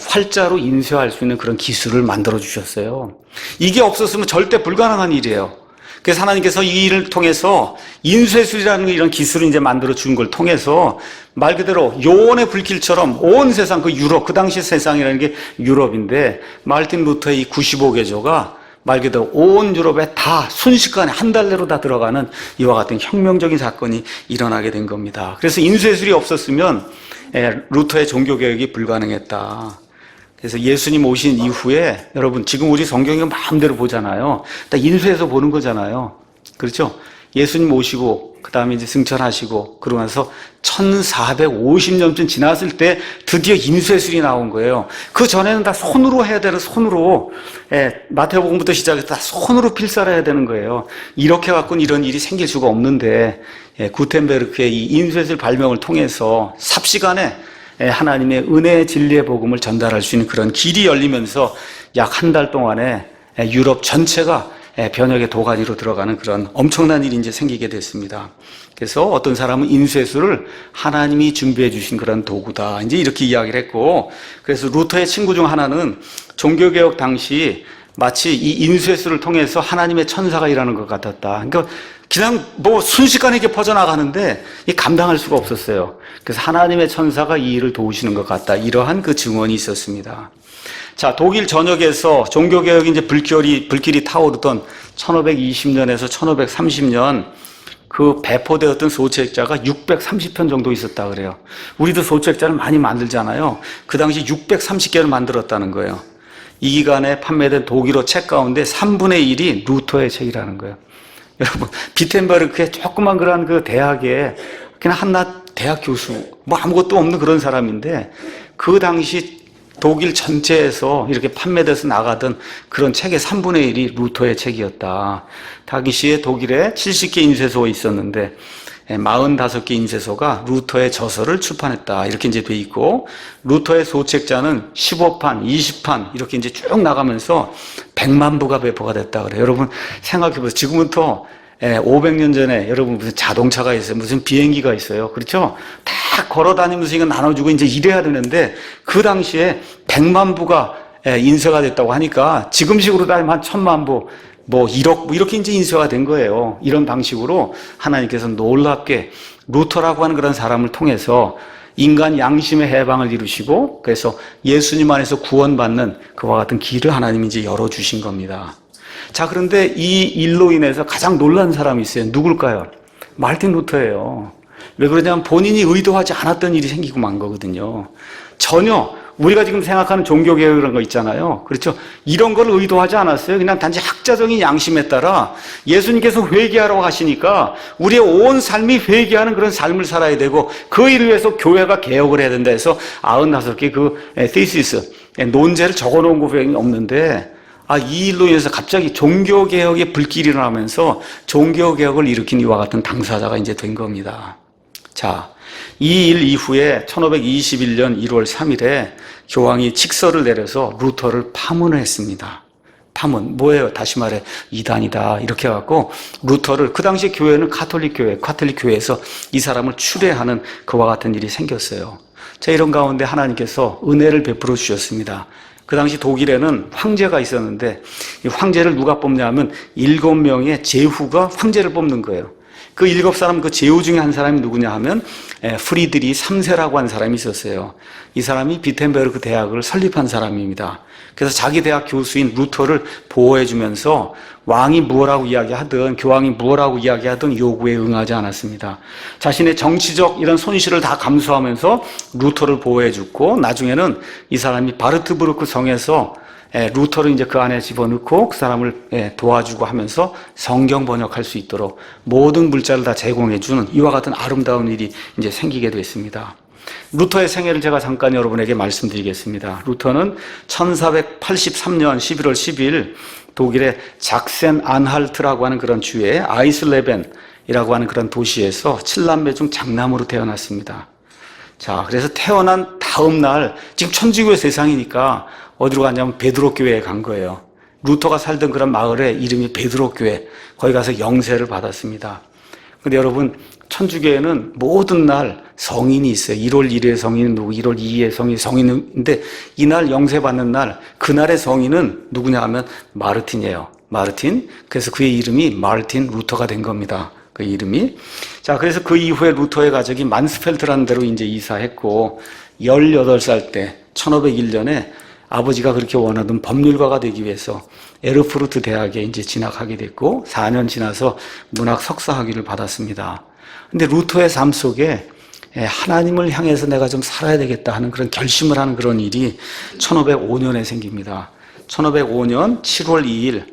활자로 인쇄할 수 있는 그런 기술을 만들어 주셨어요. 이게 없었으면 절대 불가능한 일이에요. 그래서 하나님께서 이 일을 통해서 인쇄술이라는 이런 기술을 이제 만들어 준 걸 통해서 말 그대로 요원의 불길처럼 온 세상, 그 유럽, 그 당시 세상이라는 게 유럽인데, 마르틴 루터의 이 95개조가 말 그대로 온 유럽에 다 순식간에 한 달 내로 다 들어가는 이와 같은 혁명적인 사건이 일어나게 된 겁니다. 그래서 인쇄술이 없었으면 루터의 종교개혁이 불가능했다. 그래서 예수님 오신 이후에 여러분, 지금 우리 성경을 마음대로 보잖아요. 다 인쇄해서 보는 거잖아요. 그렇죠? 예수님 오시고 그 다음에 이제 승천하시고 그러고 나서 1450년쯤 지났을 때 드디어 인쇄술이 나온 거예요. 그 전에는 다 손으로 해야 되는, 손으로 마태복음부터 시작해서 다 손으로 필사를 해야 되는 거예요. 이렇게 갖고는 이런 일이 생길 수가 없는데 구텐베르크의 이 인쇄술 발명을 통해서 삽시간에 하나님의 은혜의 진리의 복음을 전달할 수 있는 그런 길이 열리면서 약 한 달 동안에 유럽 전체가 변혁의 도가니로 들어가는 그런 엄청난 일이 이제 생기게 됐습니다. 그래서 어떤 사람은 인쇄술을 하나님이 준비해 주신 그런 도구다, 이제 이렇게 이야기를 했고, 그래서 루터의 친구 중 하나는 종교개혁 당시 마치 이 인쇄술을 통해서 하나님의 천사가 일하는 것 같았다. 그러니까 그냥 뭐 순식간에 이렇게 퍼져나가는데 이 감당할 수가 없었어요. 그래서 하나님의 천사가 이 일을 도우시는 것 같다, 이러한 그 증언이 있었습니다. 자, 독일 전역에서 종교개혁이 이제 불길이 타오르던 1520년에서 1530년 그 배포되었던 소책자가 630편 정도 있었다 그래요. 우리도 소책자를 많이 만들잖아요. 그 당시 630개를 만들었다는 거예요. 이 기간에 판매된 독일어 책 가운데 3분의 1이 루터의 책이라는 거예요. 여러분, 비텐베르크의 조그만 그런 그 대학에 그냥 한낱 대학 교수, 뭐 아무것도 없는 그런 사람인데, 그 당시 독일 전체에서 이렇게 판매돼서 나가던 그런 책의 3분의 1이 루터의 책이었다. 당시에 독일에 70개 인쇄소가 있었는데 45개 인쇄소가 루터의 저서를 출판했다, 이렇게 이제 돼 있고, 루터의 소책자는 15판, 20판 이렇게 이제 쭉 나가면서 100만 부가 배포가 됐다 그래요. 여러분 생각해 보세요. 지금부터 500년 전에 여러분 무슨 자동차가 있어요, 무슨 비행기가 있어요, 그렇죠? 다 걸어 다니면서 이거 나눠주고 이제 이래야 되는데, 그 당시에 100만 부가 인쇄가 됐다고 하니까 지금식으로 따지면 한 1000만 부, 뭐 1억 뭐 이렇게 이제 인쇄가 된 거예요. 이런 방식으로 하나님께서 놀랍게 루터라고 하는 그런 사람을 통해서 인간 양심의 해방을 이루시고 그래서 예수님 안에서 구원받는 그와 같은 길을 하나님이 이제 열어주신 겁니다. 자, 그런데 이 일로 인해서 가장 놀란 사람이 있어요. 누굴까요? 마르틴 루터예요. 왜 그러냐면 본인이 의도하지 않았던 일이 생기고 만 거거든요. 전혀 우리가 지금 생각하는 종교개혁 이런 거 있잖아요. 그렇죠? 이런 걸 의도하지 않았어요. 그냥 단지 학자적인 양심에 따라 예수님께서 회개하라고 하시니까 우리의 온 삶이 회개하는 그런 삶을 살아야 되고 그 일을 위해서 교회가 개혁을 해야 된다 해서 95개 그 thesis, 논제를 적어놓은 것이 없는데 이 일로 인해서 갑자기 종교개혁의 불길이 일어나면서 종교개혁을 일으킨 이와 같은 당사자가 이제 된 겁니다. 자, 이 일 이후에 1521년 1월 3일에 교황이 직서를 내려서 루터를 파문을 했습니다. 파문, 뭐예요? 다시 말해, 이단이다. 이렇게 해갖고, 루터를, 그 당시 교회는 카톨릭 교회에서 이 사람을 추례하는 그와 같은 일이 생겼어요. 자, 이런 가운데 하나님께서 은혜를 베풀어 주셨습니다. 그 당시 독일에는 황제가 있었는데, 이 황제를 누가 뽑냐면, 7명의 제후가 황제를 뽑는 거예요. 그 7사람 그 제후 중에 한 사람이 누구냐 하면 프리드리 3세라고 한 사람이 있었어요. 이 사람이 비텐베르크 대학을 설립한 사람입니다. 그래서 자기 대학 교수인 루터를 보호해주면서 왕이 무엇라고 이야기하든 교황이 무엇라고 이야기하든 요구에 응하지 않았습니다. 자신의 정치적 이런 손실을 다 감수하면서 루터를 보호해주고 나중에는 이 사람이 바르트부르크 성에서 루터를 이제 그 안에 집어넣고 그 사람을 도와주고 하면서 성경 번역할 수 있도록 모든 물자를 다 제공해주는 이와 같은 아름다운 일이 이제 생기게 됐습니다. 루터의 생애를 제가 잠깐 여러분에게 말씀드리겠습니다. 루터는 1483년 11월 10일 독일의 작센 안할트라고 하는 그런 주의 아이슬레벤이라고 하는 그런 도시에서 7남매 중 장남으로 태어났습니다. 자, 그래서 태어난 다음 날, 지금 천주교 세상이니까 어디로 갔냐면 베드로 교회에 간 거예요. 루터가 살던 그런 마을의 이름이 베드로 교회. 거기 가서 영세를 받았습니다. 근데 여러분, 천주교에는 모든 날 성인이 있어요. 1월 1일에 성인은 누구, 1월 2일에 성인인데 이날 영세 받는 날, 그날의 성인은 누구냐 하면 마르틴이에요. 마르틴. 그래서 그의 이름이 마르틴 루터가 된 겁니다. 그 이름이. 자, 그래서 그 이후에 루터의 가족이 만스펠트라는 데로 이제 이사했고, 18살 때, 1501년에 아버지가 그렇게 원하던 법률가가 되기 위해서 에르푸르트 대학에 이제 진학하게 됐고, 4년 지나서 문학 석사 학위를 받았습니다. 근데 루터의 삶 속에 하나님을 향해서 내가 좀 살아야 되겠다 하는 그런 결심을 하는 그런 일이 1505년에 생깁니다. 1505년 7월 2일,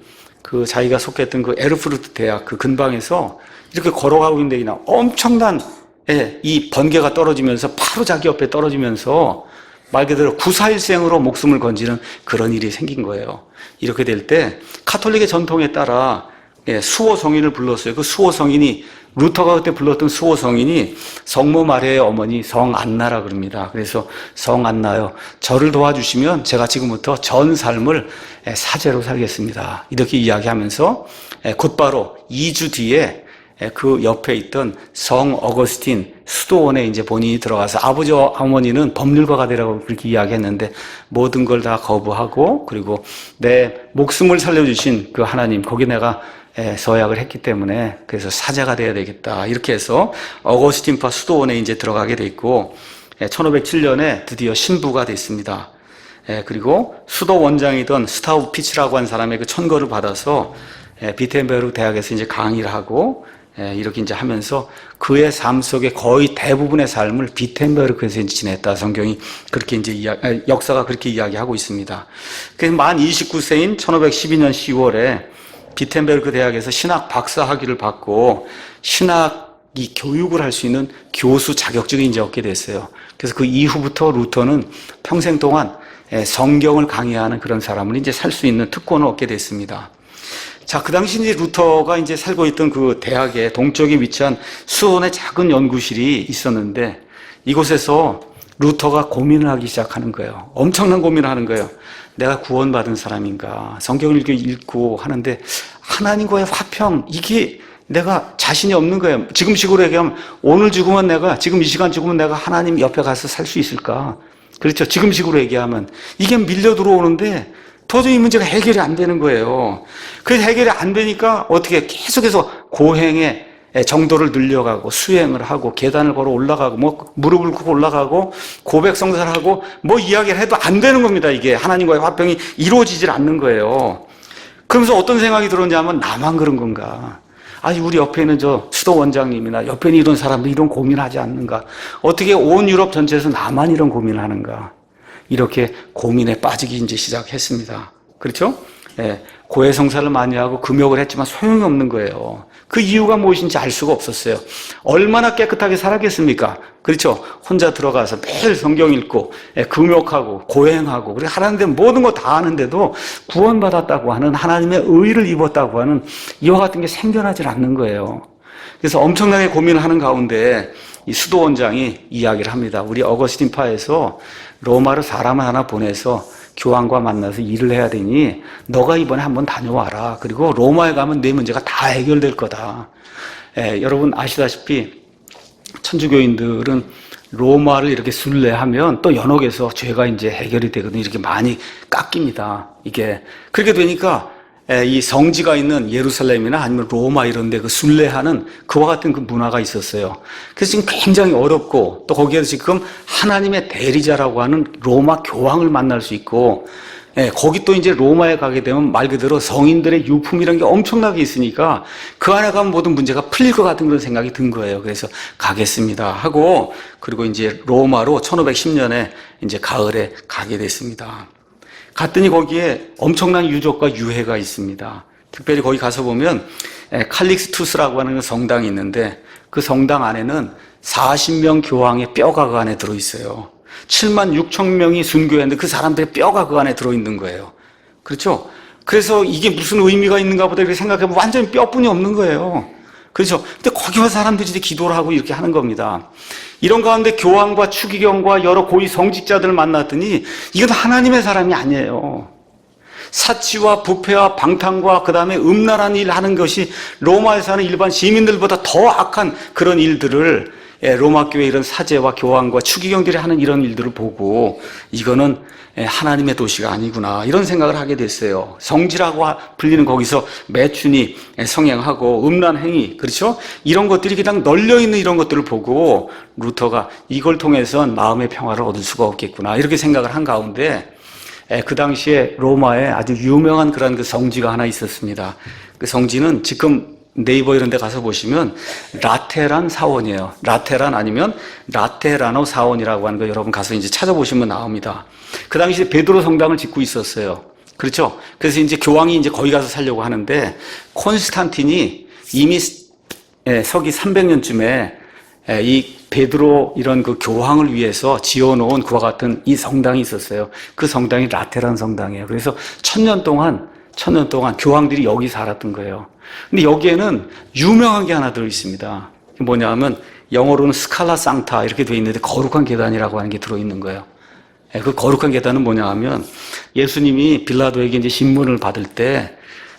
그 자기가 속했던 그 에르푸르트 대학 그 근방에서 이렇게 걸어가고 있는데 그냥 엄청난 이 번개가 떨어지면서 바로 자기 옆에 떨어지면서 말 그대로 구사일생으로 목숨을 건지는 그런 일이 생긴 거예요. 이렇게 될 때 카톨릭의 전통에 따라 수호 성인을 불렀어요. 그 수호 성인이 루터가 그때 불렀던 수호 성인이 성모 마리아의 어머니 성안나라 그럽니다. 그래서 성안나요, 저를 도와주시면 제가 지금부터 전 삶을 사제로 살겠습니다. 이렇게 이야기하면서 곧바로 2주 뒤에 그 옆에 있던 성 어거스틴 수도원에 이제 본인이 들어가서 아버지 어머니는 법률가가 되라고 그렇게 이야기했는데 모든 걸 다 거부하고 그리고 내 목숨을 살려주신 그 하나님 거기 내가 서약을 했기 때문에 그래서 사제가 돼야 되겠다 이렇게 해서 어거스틴파 수도원에 이제 들어가게 돼 있고 1507년에 드디어 신부가 됐습니다. 그리고 수도 원장이던 스타우피치라고 한 사람의 그 천거를 받아서 비텐베르크 대학에서 이제 강의를 하고 이렇게 이제 하면서 그의 삶 속에 거의 대부분의 삶을 비텐베르크에서 지냈다. 성경이 그렇게 이제 역사가 그렇게 이야기하고 있습니다. 그래서 만 29세인 1512년 10월에 비텐베르크 대학에서 신학 박사 학위를 받고 신학이 교육을 할 수 있는 교수 자격증을 이제 얻게 됐어요. 그래서 그 이후부터 루터는 평생 동안 성경을 강의하는 그런 사람을 이제 살 수 있는 특권을 얻게 됐습니다. 자, 그 당시 이제 루터가 이제 살고 있던 그 대학의 동쪽에 위치한 수원의 작은 연구실이 있었는데 이곳에서 루터가 고민을 하기 시작하는 거예요. 엄청난 고민을 하는 거예요. 내가 구원받은 사람인가? 성경을 읽고 하는데 하나님과의 화평, 이게 내가 자신이 없는 거예요. 지금식으로 얘기하면 오늘 죽으면 내가, 지금 이 시간 죽으면 내가 하나님 옆에 가서 살 수 있을까? 그렇죠. 지금식으로 얘기하면. 이게 밀려 들어오는데 도저히 이 문제가 해결이 안 되는 거예요. 그래서 해결이 안 되니까 어떻게 계속해서 고행에 정도를 늘려가고 수행을 하고 계단을 걸어 올라가고 뭐 무릎을 꿇고 올라가고 고백 성사를 하고 뭐 이야기를 해도 안 되는 겁니다. 이게 하나님과의 화평이 이루어지질 않는 거예요. 그러면서 어떤 생각이 들었냐면 나만 그런 건가? 아니 우리 옆에 있는 저 수도 원장님이나 옆에 있는 이런 사람들 이런 고민하지 않는가? 어떻게 온 유럽 전체에서 나만 이런 고민을 하는가? 이렇게 고민에 빠지기 이제 시작했습니다. 그렇죠? 예, 고해 성사를 많이 하고 금욕을 했지만 소용이 없는 거예요. 그 이유가 무엇인지 알 수가 없었어요. 얼마나 깨끗하게 살았겠습니까? 그렇죠? 혼자 들어가서 매일 성경 읽고 금욕하고 고행하고 그리고 하나님 모든 거 다 하는데도 구원받았다고 하는 하나님의 의를 입었다고 하는 이와 같은 게 생겨나질 않는 거예요. 그래서 엄청나게 고민을 하는 가운데 이 수도 원장이 이야기를 합니다. 우리 어거스틴파에서 로마로 사람을 하나 보내서 교황과 만나서 일을 해야 되니 너가 이번에 한번 다녀와라. 그리고 로마에 가면 내 문제가 다 해결될 거다. 여러분 아시다시피 천주교인들은 로마를 이렇게 순례하면 또 연옥에서 죄가 이제 해결이 되거든요. 이렇게 많이 깎입니다. 이게 그렇게 되니까 이 성지가 있는 예루살렘이나 아니면 로마 이런 데 그 순례하는 그와 같은 그 문화가 있었어요. 그래서 지금 굉장히 어렵고 또 거기에서 지금 하나님의 대리자라고 하는 로마 교황을 만날 수 있고 거기 또 이제 로마에 가게 되면 말 그대로 성인들의 유품이라는 게 엄청나게 있으니까 그 안에 가면 모든 문제가 풀릴 것 같은 그런 생각이 든 거예요. 그래서 가겠습니다 하고 그리고 이제 로마로 1510년에 이제 가을에 가게 됐습니다. 갔더니 거기에 엄청난 유적과 유해가 있습니다. 특별히 거기 가서 보면 칼릭스투스라고 하는 성당이 있는데 그 성당 안에는 40명 교황의 뼈가 그 안에 들어있어요. 7만 6천 명이 순교했는데 그 사람들의 뼈가 그 안에 들어있는 거예요. 그렇죠? 그래서 이게 무슨 의미가 있는가 보다 이렇게 생각해보면 완전히 뼈뿐이 없는 거예요. 그렇죠? 근데 거기 와서 사람들이 이제 기도를 하고 이렇게 하는 겁니다. 이런 가운데 교황과 추기경과 여러 고위 성직자들을 만났더니 이건 하나님의 사람이 아니에요. 사치와 부패와 방탕과 그 다음에 음란한 일 하는 것이 로마에 사는 일반 시민들보다 더 악한 그런 일들을 로마 교회 이런 사제와 교황과 추기경들이 하는 이런 일들을 보고 이거는 하나님의 도시가 아니구나 이런 생각을 하게 됐어요. 성지라고 불리는 거기서 매춘이 성행하고 음란 행위 그렇죠? 이런 것들이 그냥 널려있는 이런 것들을 보고 루터가 이걸 통해서는 마음의 평화를 얻을 수가 없겠구나 이렇게 생각을 한 가운데 그 당시에 로마에 아주 유명한 그런 그 성지가 하나 있었습니다. 그 성지는 지금 네이버 이런 데 가서 보시면 라테란 사원이에요. 라테란 아니면 라테라노 사원이라고 하는 거 여러분 가서 이제 찾아보시면 나옵니다. 그 당시에 베드로 성당을 짓고 있었어요. 그렇죠? 그래서 이제 교황이 이제 거기 가서 살려고 하는데 콘스탄틴이 이미 서기 300년쯤에 이 베드로 이런 그 교황을 위해서 지어놓은 그와 같은 이 성당이 있었어요. 그 성당이 라테란 성당이에요. 그래서 1000년 동안 교황들이 여기 살았던 거예요. 근데 여기에는 유명한 게 하나 들어 있습니다. 뭐냐면 영어로는 스칼라 상타 이렇게 되어 있는데 거룩한 계단이라고 하는 게 들어 있는 거예요. 그 거룩한 계단은 뭐냐 하면 예수님이 빌라도에게 이제 신문을 받을 때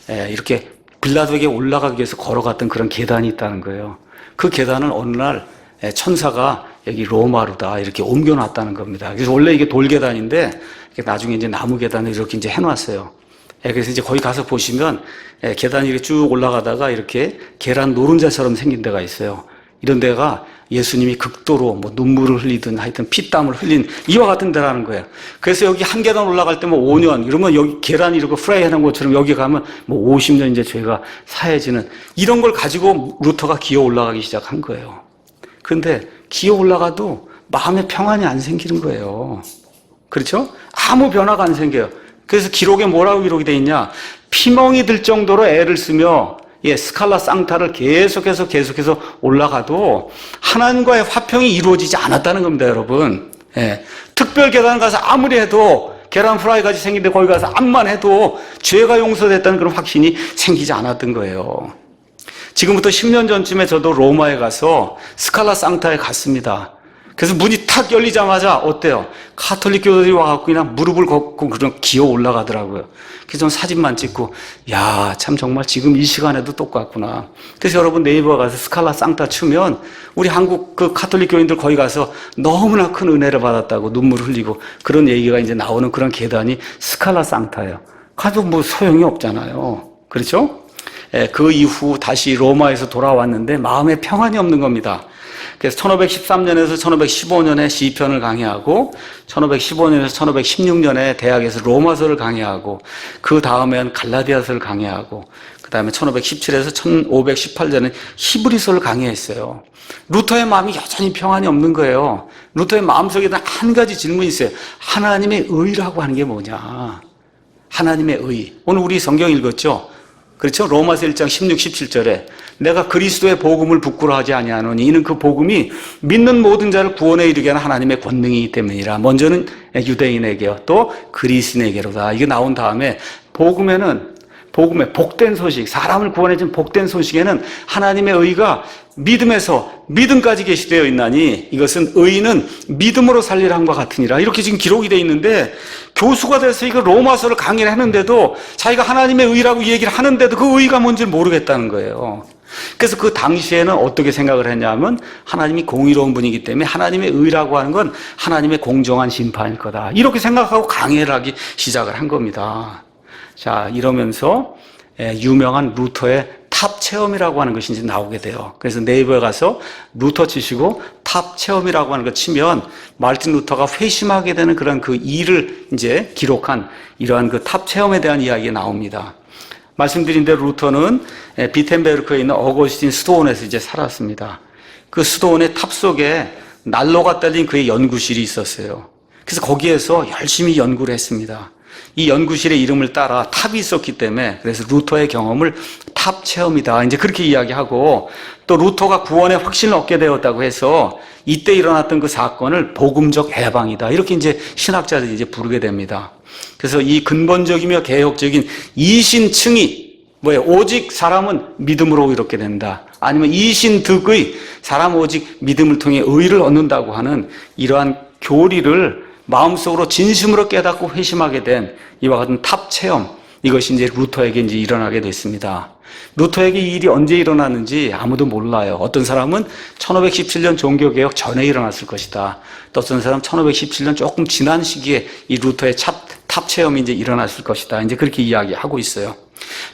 이렇게 빌라도에게 올라가기 위해서 걸어갔던 그런 계단이 있다는 거예요. 그 계단을 어느 날 천사가 여기 로마로다 이렇게 옮겨놨다는 겁니다. 그래서 원래 이게 돌계단인데 나중에 이제 나무 계단을 이렇게 이제 해놨어요. 그래서 이제 거기 가서 보시면 계단이 이렇게 쭉 올라가다가 이렇게 계란 노른자처럼 생긴 데가 있어요. 이런 데가 예수님이 극도로 뭐 눈물을 흘리든 하여튼 피땀을 흘린 이와 같은 데라는 거예요. 그래서 여기 한 계단 올라갈 때 뭐 5년 이러면 여기 계란이 이렇게 프라이 해놓은 것처럼 여기 가면 뭐 50년 이제 죄가 사해지는 이런 걸 가지고 루터가 기어 올라가기 시작한 거예요. 근데 기어 올라가도 마음의 평안이 안 생기는 거예요. 그렇죠? 아무 변화가 안 생겨요. 그래서 기록에 뭐라고 기록이 되어 있냐? 피멍이 들 정도로 애를 쓰며 스칼라 상타를 계속해서 올라가도 하나님과의 화평이 이루어지지 않았다는 겁니다, 여러분. 특별 계단 가서 아무리 해도 계란 프라이 같이 생긴데 거기 가서 암만 해도 죄가 용서됐다는 그런 확신이 생기지 않았던 거예요. 지금부터 10년 전쯤에 저도 로마에 가서 스칼라 상타에 갔습니다. 그래서 문이 탁 열리자마자 어때요? 가톨릭 교도들이 와갖고 그냥 무릎을 걷고 그냥 기어 올라가더라고요. 그래서 전 사진만 찍고 야, 참 정말 지금 이 시간에도 똑같구나. 그래서 여러분 네이버 가서 스칼라 상타 치면 우리 한국 그 가톨릭 교인들 거기 가서 너무나 큰 은혜를 받았다고 눈물을 흘리고 그런 얘기가 이제 나오는 그런 계단이 스칼라 상타예요. 가도 뭐 소용이 없잖아요. 그렇죠? 그 이후 다시 로마에서 돌아왔는데 마음에 평안이 없는 겁니다. 그래서 1513년에서 1515년에 시편을 강의하고 1515년에서 1516년에 대학에서 로마서를 강의하고 그 다음엔 갈라디아서를 강의하고 그 다음에 1517에서 1518년에 히브리서를 강의했어요. 루터의 마음이 여전히 평안이 없는 거예요. 루터의 마음속에는 한 가지 질문이 있어요. 하나님의 의라고 하는 게 뭐냐? 하나님의 의. 오늘 우리 성경 읽었죠? 그렇죠? 로마서 1장 16, 17절에 내가 그리스도의 복음을 부끄러워하지 아니하노니 이는 그 복음이 믿는 모든 자를 구원에 이르게 하는 하나님의 권능이기 때문이라. 먼저는 유대인에게요. 또 그리스인에게로다. 이게 나온 다음에 복음의 복된 소식, 사람을 구원해준 복된 소식에는 하나님의 의가 믿음에서 믿음까지 계시되어 있나니 이것은 의인은 믿음으로 살리라 함과 같으니라. 이렇게 지금 기록이 되어 있는데 교수가 돼서 이거 로마서를 강의를 했는데도 자기가 하나님의 의라고 얘기를 하는데도 그 의가 뭔지를 모르겠다는 거예요. 그래서 그 당시에는 어떻게 생각을 했냐면 하나님이 공의로운 분이기 때문에 하나님의 의라고 하는 건 하나님의 공정한 심판일 거다. 이렇게 생각하고 강의를 하기 시작을 한 겁니다. 자, 이러면서 유명한 루터의 탑 체험이라고 하는 것이 이제 나오게 돼요. 그래서 네이버에 가서 루터 치시고 탑 체험이라고 하는 거 치면 마르틴 루터가 회심하게 되는 그런 그 일을 이제 기록한 이러한 그 탑 체험에 대한 이야기가 나옵니다. 말씀드린 대로 루터는 비텐베르크에 있는 어거스틴 수도원에서 이제 살았습니다. 그 수도원의 탑 속에 난로가 딸린 그의 연구실이 있었어요. 그래서 거기에서 열심히 연구를 했습니다. 이 연구실의 이름을 따라 탑이 있었기 때문에 그래서 루터의 경험을 탑 체험이다. 이제 그렇게 이야기하고 또 루터가 구원의 확신을 얻게 되었다고 해서 이때 일어났던 그 사건을 복음적 해방이다. 이렇게 이제 신학자들이 이제 부르게 됩니다. 그래서 이 근본적이며 개혁적인 이신층이 뭐예요? 오직 사람은 믿음으로 이렇게 된다. 아니면 이신득의 사람 오직 믿음을 통해 의를 얻는다고 하는 이러한 교리를 마음속으로 진심으로 깨닫고 회심하게 된 이와 같은 탑 체험, 이것이 이제 루터에게 이제 일어나게 됐습니다. 루터에게 이 일이 언제 일어났는지 아무도 몰라요. 어떤 사람은 1517년 종교개혁 전에 일어났을 것이다. 또 어떤 사람은 1517년 조금 지난 시기에 이 루터의 탑 체험이 이제 일어났을 것이다. 이제 그렇게 이야기하고 있어요.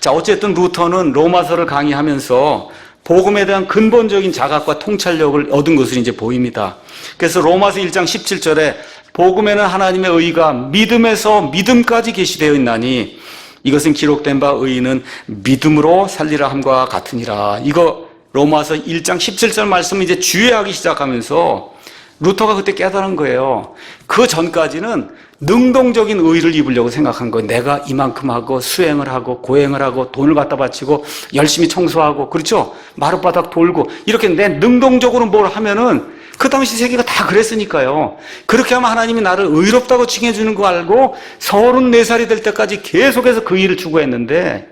자, 어쨌든 루터는 로마서를 강의하면서 복음에 대한 근본적인 자각과 통찰력을 얻은 것으로 이제 보입니다. 그래서 로마서 1장 17절에 복음에는 하나님의 의가 믿음에서 믿음까지 계시되어 있나니 이것은 기록된 바 의인은 믿음으로 살리라 함과 같으니라. 이거 로마서 1장 17절 말씀을 이제 주의하기 시작하면서 루터가 그때 깨달은 거예요. 그 전까지는 능동적인 의를 입으려고 생각한 거예요. 내가 이만큼 하고 수행을 하고 고행을 하고 돈을 갖다 바치고 열심히 청소하고 그렇죠? 마룻바닥 돌고 이렇게 내 능동적으로 뭘 하면은 그 당시 세계가 다 그랬으니까요. 그렇게 하면 하나님이 나를 의롭다고 칭해주는 거 알고 34살이 될 때까지 계속해서 그 일을 추구했는데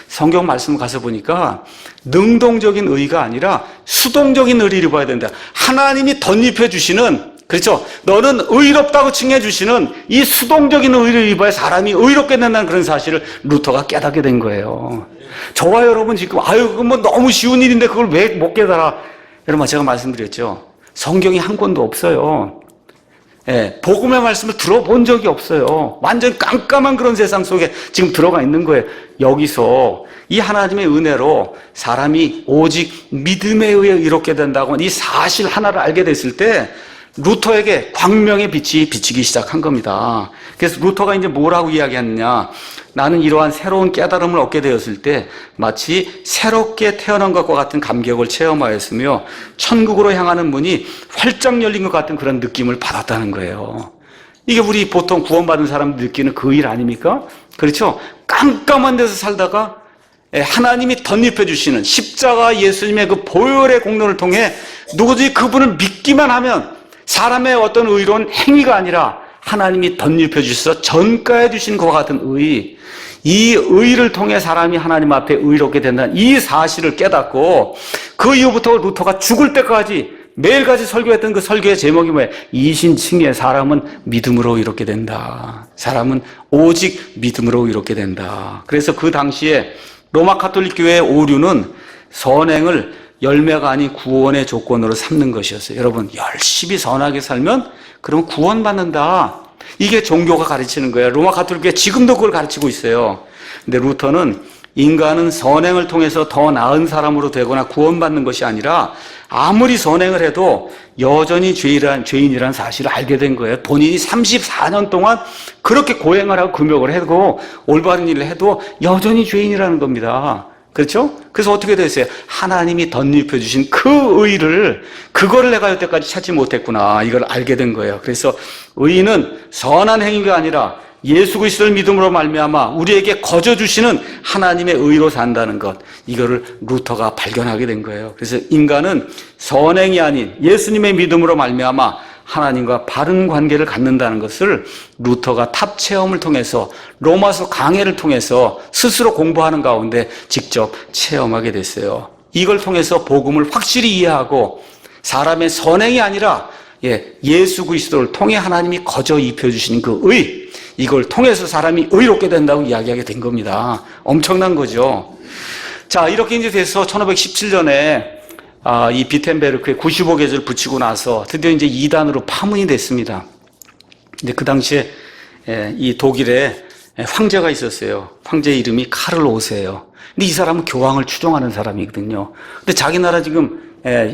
성경 말씀 가서 보니까 능동적인 의가 아니라 수동적인 의를 입어야 된다. 하나님이 덧입혀 주시는, 그렇죠? 너는 의롭다고 칭해 주시는 이 수동적인 의를 입어야 사람이 의롭게 된다는 그런 사실을 루터가 깨닫게 된 거예요. 저와 여러분 지금 그건 뭐 너무 쉬운 일인데 그걸 왜 못 깨달아? 여러분 제가 말씀드렸죠. 성경이 한 권도 없어요. 예, 복음의 말씀을 들어본 적이 없어요. 완전 깜깜한 그런 세상 속에 지금 들어가 있는 거예요. 여기서 이 하나님의 은혜로 사람이 오직 믿음에 의해 이롭게 된다고 이 사실 하나를 알게 됐을 때 루터에게 광명의 빛이 비치기 시작한 겁니다. 그래서 루터가 이제 뭐라고 이야기했느냐? 나는 이러한 새로운 깨달음을 얻게 되었을 때 마치 새롭게 태어난 것과 같은 감격을 체험하였으며 천국으로 향하는 문이 활짝 열린 것 같은 그런 느낌을 받았다는 거예요. 이게 우리 보통 구원받은 사람들이 느끼는 그 일 아닙니까? 그렇죠? 깜깜한 데서 살다가 하나님이 덧입혀 주시는 십자가 예수님의 그 보혈의 공로를 통해 누구든지 그분을 믿기만 하면 사람의 어떤 의로운 행위가 아니라 하나님이 덧입혀 주셔서 전가해 주신 것과 같은 의, 이 의를 통해 사람이 하나님 앞에 의롭게 된다는 이 사실을 깨닫고 그 이후부터 루터가 죽을 때까지 매일같이 설교했던 그 설교의 제목이 뭐예요? 이신칭의 사람은 믿음으로 의롭게 된다. 사람은 오직 믿음으로 의롭게 된다. 그래서 그 당시에 로마 가톨릭 교회의 오류는 선행을 열매가 아닌 구원의 조건으로 삼는 것이었어요. 여러분, 열심히 선하게 살면 그러면 구원받는다. 이게 종교가 가르치는 거예요. 로마 가톨릭 교회 지금도 그걸 가르치고 있어요. 근데 루터는 인간은 선행을 통해서 더 나은 사람으로 되거나 구원받는 것이 아니라 아무리 선행을 해도 여전히 죄인이라는 사실을 알게 된 거예요. 본인이 34년 동안 그렇게 고행을 하고 금욕을 하고 올바른 일을 해도 여전히 죄인이라는 겁니다. 그렇죠? 그래서 어떻게 됐어요? 하나님이 덧입혀 주신 그 의를, 그거를 내가 여태까지 찾지 못했구나, 이걸 알게 된 거예요. 그래서 의는 선한 행위가 아니라 예수 그리스도를 믿음으로 말미암아 우리에게 거저 주시는 하나님의 의로 산다는 것, 이거를 루터가 발견하게 된 거예요. 그래서 인간은 선행이 아닌 예수님의 믿음으로 말미암아 하나님과 바른 관계를 갖는다는 것을 루터가 탑 체험을 통해서, 로마서 강해를 통해서 스스로 공부하는 가운데 직접 체험하게 됐어요. 이걸 통해서 복음을 확실히 이해하고 사람의 선행이 아니라 예수 그리스도를 통해 하나님이 거저 입혀주시는 그 의, 이걸 통해서 사람이 의롭게 된다고 이야기하게 된 겁니다. 엄청난 거죠. 자, 이렇게 이제 돼서 1517년에 이 비텐베르크에 95계절 붙이고 나서 드디어 이제 2단으로 파문이 됐습니다. 근데 그 당시에 이 독일에 황제가 있었어요. 황제 이름이 카를 5세예요. 근데 이 사람은 교황을 추종하는 사람이거든요. 근데 자기 나라 지금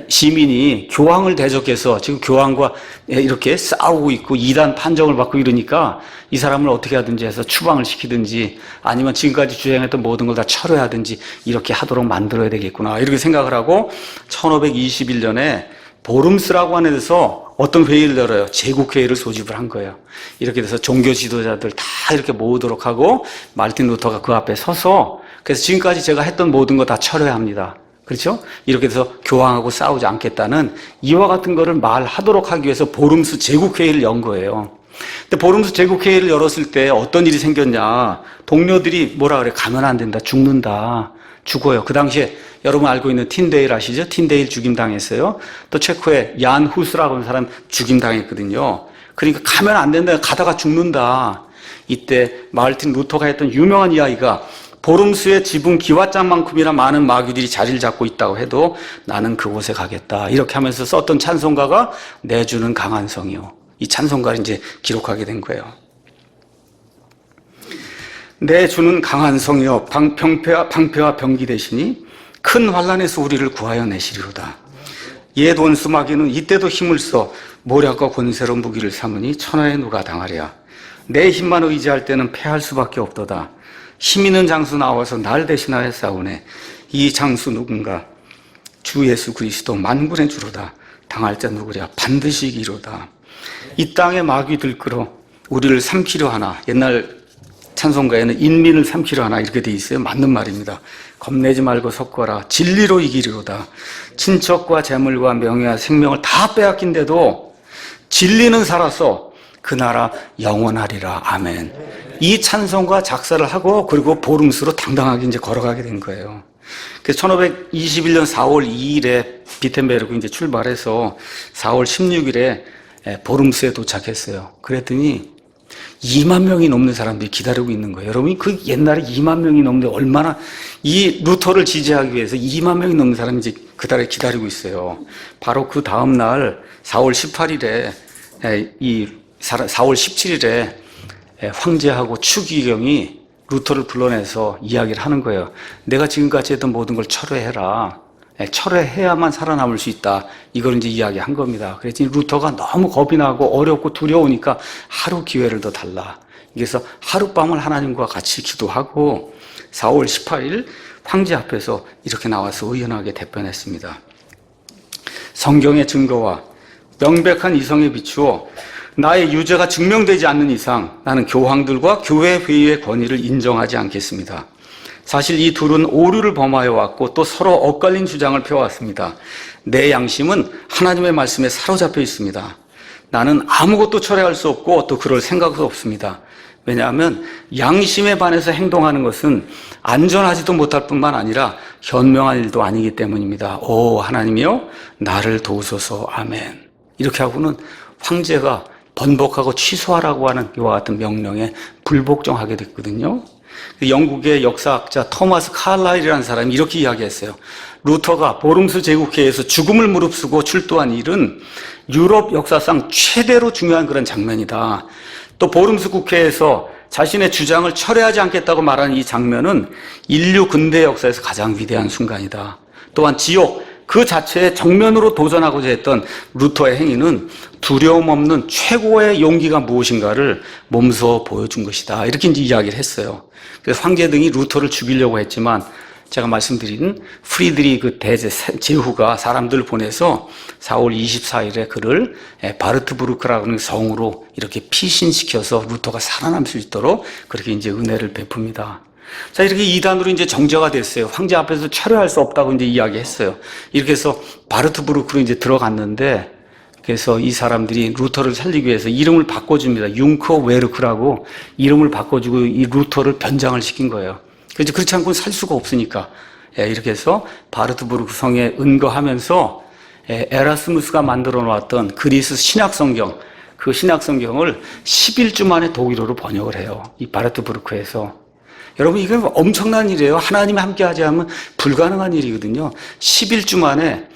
시민이 교황을 대적해서 지금 교황과 이렇게 싸우고 있고 2단 판정을 받고 이러니까 이 사람을 어떻게 하든지 해서 추방을 시키든지 아니면 지금까지 주행했던 모든 걸 다 철회하든지 이렇게 하도록 만들어야 되겠구나, 이렇게 생각을 하고 1521년에 보름스라고 하는 데서 어떤 회의를 열어요. 제국회의를 소집을 한 거예요. 이렇게 돼서 종교 지도자들 다 이렇게 모으도록 하고 마르틴 루터가 그 앞에 서서, 그래서 지금까지 제가 했던 모든 거 다 철회합니다. 그렇죠? 이렇게 해서 교황하고 싸우지 않겠다는 이와 같은 거를 말하도록 하기 위해서 보름스 제국회의를 연 거예요. 근데 보름스 제국회의를 열었을 때 어떤 일이 생겼냐. 동료들이 뭐라 그래? 가면 안 된다. 죽는다. 죽어요. 그 당시에 여러분 알고 있는 틴데일 아시죠? 틴데일 죽임당했어요. 또 체코의 얀 후스라고 하는 사람 죽임당했거든요. 그러니까 가면 안 된다. 가다가 죽는다. 이때 마르틴 루터가 했던 유명한 이야기가, 보름수의 지붕 기와장만큼이나 많은 마귀들이 자리를 잡고 있다고 해도 나는 그곳에 가겠다, 이렇게 하면서 썼던 찬송가가 내주는 강한 성이요. 이 찬송가를 이제 기록하게 된 거예요. 내주는 강한 성이요, 방패와 병기 되시니 큰 환난에서 우리를 구하여 내시리로다. 옛 원수 마귀는 이때도 힘을 써 모략과 권세로 무기를 삼으니 천하에 누가 당하랴. 내 힘만 의지할 때는 패할 수밖에 없도다. 힘 있는 장수 나와서 날 대신하여 싸우네. 이 장수 누군가? 주 예수 그리스도 만군의 주로다. 당할 자 누구랴? 반드시 이기로다. 이 땅에 마귀 들끓어 우리를 삼키려 하나. 옛날 찬송가에는 인민을 삼키려 하나, 이렇게 돼 있어요. 맞는 말입니다. 겁내지 말고 섞어라. 진리로 이기리로다. 친척과 재물과 명예와 생명을 다 빼앗긴데도 진리는 살아서 그 나라 영원하리라. 아멘. 이 찬송가 작사를 하고 그리고 보름수로 당당하게 이제 걸어가게 된 거예요. 그래서 1521년 4월 2일에 비텐베르크 이제 출발해서 4월 16일에 보름수에 도착했어요. 그랬더니 2만 명이 넘는 사람들이 기다리고 있는 거예요. 여러분, 그 옛날에 2만 명이 넘는데 얼마나 이 루터를 지지하기 위해서 2만 명이 넘는 사람이 이제 그달에 기다리고 있어요. 바로 그 다음 날 4월 18일에 4월 17일에 황제하고 추기경이 루터를 불러내서 이야기를 하는 거예요. 내가 지금까지 했던 모든 걸 철회해라. 철회해야만 살아남을 수 있다. 이걸 이제 이야기한 겁니다. 그랬더니 루터가 너무 겁이 나고 어렵고 두려우니까 하루 기회를 더 달라. 그래서 하룻밤을 하나님과 같이 기도하고 4월 18일 황제 앞에서 이렇게 나와서 의연하게 대변했습니다. 성경의 증거와 명백한 이성에 비추어 나의 유죄가 증명되지 않는 이상 나는 교황들과 교회 회의의 권위를 인정하지 않겠습니다. 사실 이 둘은 오류를 범하여 왔고 또 서로 엇갈린 주장을 펴왔습니다. 내 양심은 하나님의 말씀에 사로잡혀 있습니다. 나는 아무것도 철회할 수 없고 또 그럴 생각도 없습니다. 왜냐하면 양심에 반해서 행동하는 것은 안전하지도 못할 뿐만 아니라 현명한 일도 아니기 때문입니다. 오 하나님이여 나를 도우소서. 아멘. 이렇게 하고는 황제가 번복하고 취소하라고 하는 이와 같은 명령에 불복종하게 됐거든요. 영국의 역사학자 토마스 칼라일이라는 사람이 이렇게 이야기했어요. 루터가 보름수 제국회에서 죽음을 무릅쓰고 출두한 일은 유럽 역사상 최대로 중요한 그런 장면이다. 또 보름수 국회에서 자신의 주장을 철회하지 않겠다고 말하는 이 장면은 인류 근대 역사에서 가장 위대한 순간이다. 또한 지옥 그 자체에 정면으로 도전하고자 했던 루터의 행위는 두려움 없는 최고의 용기가 무엇인가를 몸소 보여준 것이다. 이렇게 이제 이야기를 했어요. 그래서 황제 등이 루터를 죽이려고 했지만 제가 말씀드린 프리드리그 대제 제후가 사람들을 보내서 4월 24일에 그를 바르트부르크라고 하는 성으로 이렇게 피신시켜서 루터가 살아남을 수 있도록 그렇게 이제 은혜를 베풉니다. 자, 이렇게 이단으로 이제 정죄가 됐어요. 황제 앞에서 철회할 수 없다고 이제 이야기했어요. 이렇게 해서 바르트부르크로 이제 들어갔는데, 그래서 이 사람들이 루터를 살리기 위해서 이름을 바꿔줍니다. 융커 웨르크라고 이름을 바꿔주고 이 루터를 변장을 시킨 거예요. 그래서 그렇지 않고는 살 수가 없으니까. 이렇게 해서 바르트부르크 성에 은거하면서 에라스무스가 만들어 놓았던 그리스 신약성경, 그 신약성경을 11주 만에 독일어로 번역을 해요. 이 바르트부르크에서. 여러분, 이건 엄청난 일이에요. 하나님이 함께하지 않으면 불가능한 일이거든요. 11주 만에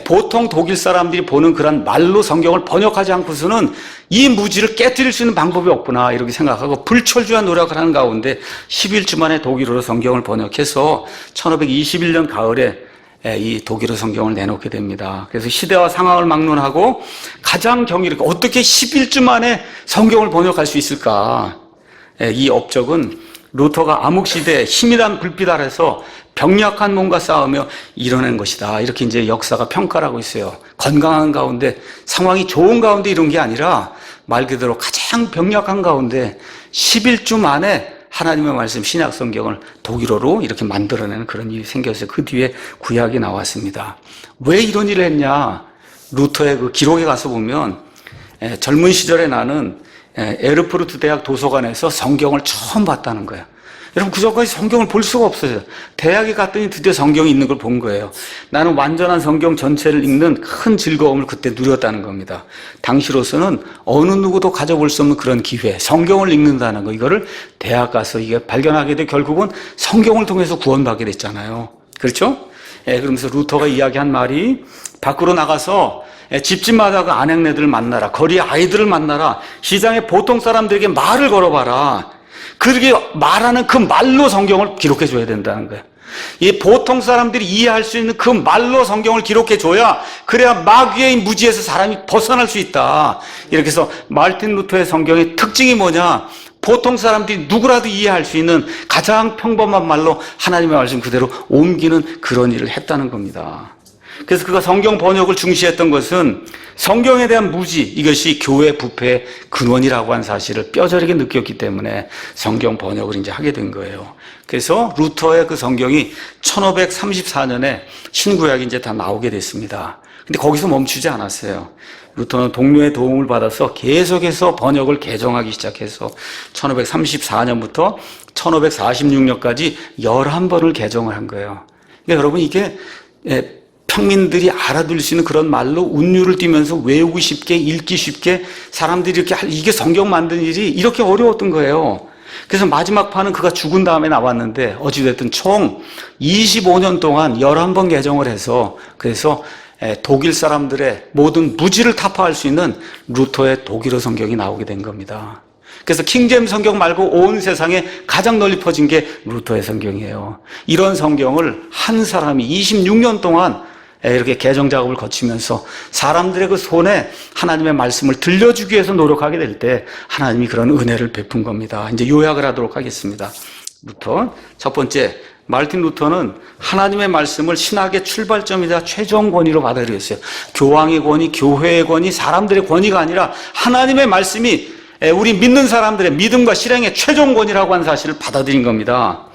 보통 독일 사람들이 보는 그런 말로 성경을 번역하지 않고서는 이 무지를 깨뜨릴 수 있는 방법이 없구나 이렇게 생각하고 불철주야 노력을 하는 가운데 11주 만에 독일어로 성경을 번역해서 1521년 가을에 이 독일어 성경을 내놓게 됩니다. 그래서 시대와 상황을 막론하고 가장 경이롭게 어떻게 11주 만에 성경을 번역할 수 있을까? 이 업적은 루터가 암흑시대에 희미한 불빛 아래서 병약한 몸과 싸우며 이뤄낸 것이다. 이렇게 이제 역사가 평가를 하고 있어요. 건강한 가운데, 상황이 좋은 가운데 이런 게 아니라 말 그대로 가장 병약한 가운데 11주 만에 하나님의 말씀 신약 성경을 독일어로 이렇게 만들어내는 그런 일이 생겼어요. 그 뒤에 구약이 나왔습니다. 왜 이런 일을 했냐? 루터의 그 기록에 가서 보면 젊은 시절에 나는 에르푸르트 대학 도서관에서 성경을 처음 봤다는 거예요. 여러분, 그전까지 성경을 볼 수가 없어요. 대학에 갔더니 드디어 성경이 있는 걸 본 거예요. 나는 완전한 성경 전체를 읽는 큰 즐거움을 그때 누렸다는 겁니다. 당시로서는 어느 누구도 가져볼 수 없는 그런 기회, 성경을 읽는다는 거, 이거를 대학 가서 이게 발견하게 돼 결국은 성경을 통해서 구원받게 됐잖아요. 그렇죠? 그러면서 루터가 이야기한 말이 밖으로 나가서 집집마다 그 안행네들을 만나라. 거리의 아이들을 만나라. 시장의 보통 사람들에게 말을 걸어봐라. 그렇게 말하는 그 말로 성경을 기록해 줘야 된다는 거예요. 이 보통 사람들이 이해할 수 있는 그 말로 성경을 기록해 줘야 그래야 마귀의 무지에서 사람이 벗어날 수 있다. 이렇게 해서 마르틴 루터의 성경의 특징이 뭐냐? 보통 사람들이 누구라도 이해할 수 있는 가장 평범한 말로 하나님의 말씀 그대로 옮기는 그런 일을 했다는 겁니다. 그래서 그가 성경 번역을 중시했던 것은 성경에 대한 무지, 이것이 교회 부패의 근원이라고 한 사실을 뼈저리게 느꼈기 때문에 성경 번역을 이제 하게 된 거예요. 그래서 루터의 그 성경이 1534년에 신구약이 이제 다 나오게 됐습니다. 근데 거기서 멈추지 않았어요. 루터는 동료의 도움을 받아서 계속해서 번역을 개정하기 시작해서 1534년부터 1546년까지 11번을 개정을 한 거예요. 그러니까 여러분, 이게 평민들이 알아들 수 있는 그런 말로 운율을 띄면서 외우기 쉽게, 읽기 쉽게 사람들이 이렇게 이게 성경 만든 일이 이렇게 어려웠던 거예요. 그래서 마지막 판은 그가 죽은 다음에 나왔는데 어찌됐든 총 25년 동안 11번 개정을 해서 그래서 독일 사람들의 모든 무지를 타파할 수 있는 루터의 독일어 성경이 나오게 된 겁니다. 그래서 킹제임스 성경 말고 온 세상에 가장 널리 퍼진 게 루터의 성경이에요. 이런 성경을 한 사람이 26년 동안 이렇게 개정 작업을 거치면서 사람들의 그 손에 하나님의 말씀을 들려주기 위해서 노력하게 될 때 하나님이 그런 은혜를 베푼 겁니다. 이제 요약을 하도록 하겠습니다. 루터, 첫 번째, 마르틴 루터는 하나님의 말씀을 신학의 출발점이자 최종 권위로 받아들였어요. 교황의 권위, 교회의 권위, 사람들의 권위가 아니라 하나님의 말씀이 우리 믿는 사람들의 믿음과 실행의 최종 권위라고 하는 사실을 받아들인 겁니다.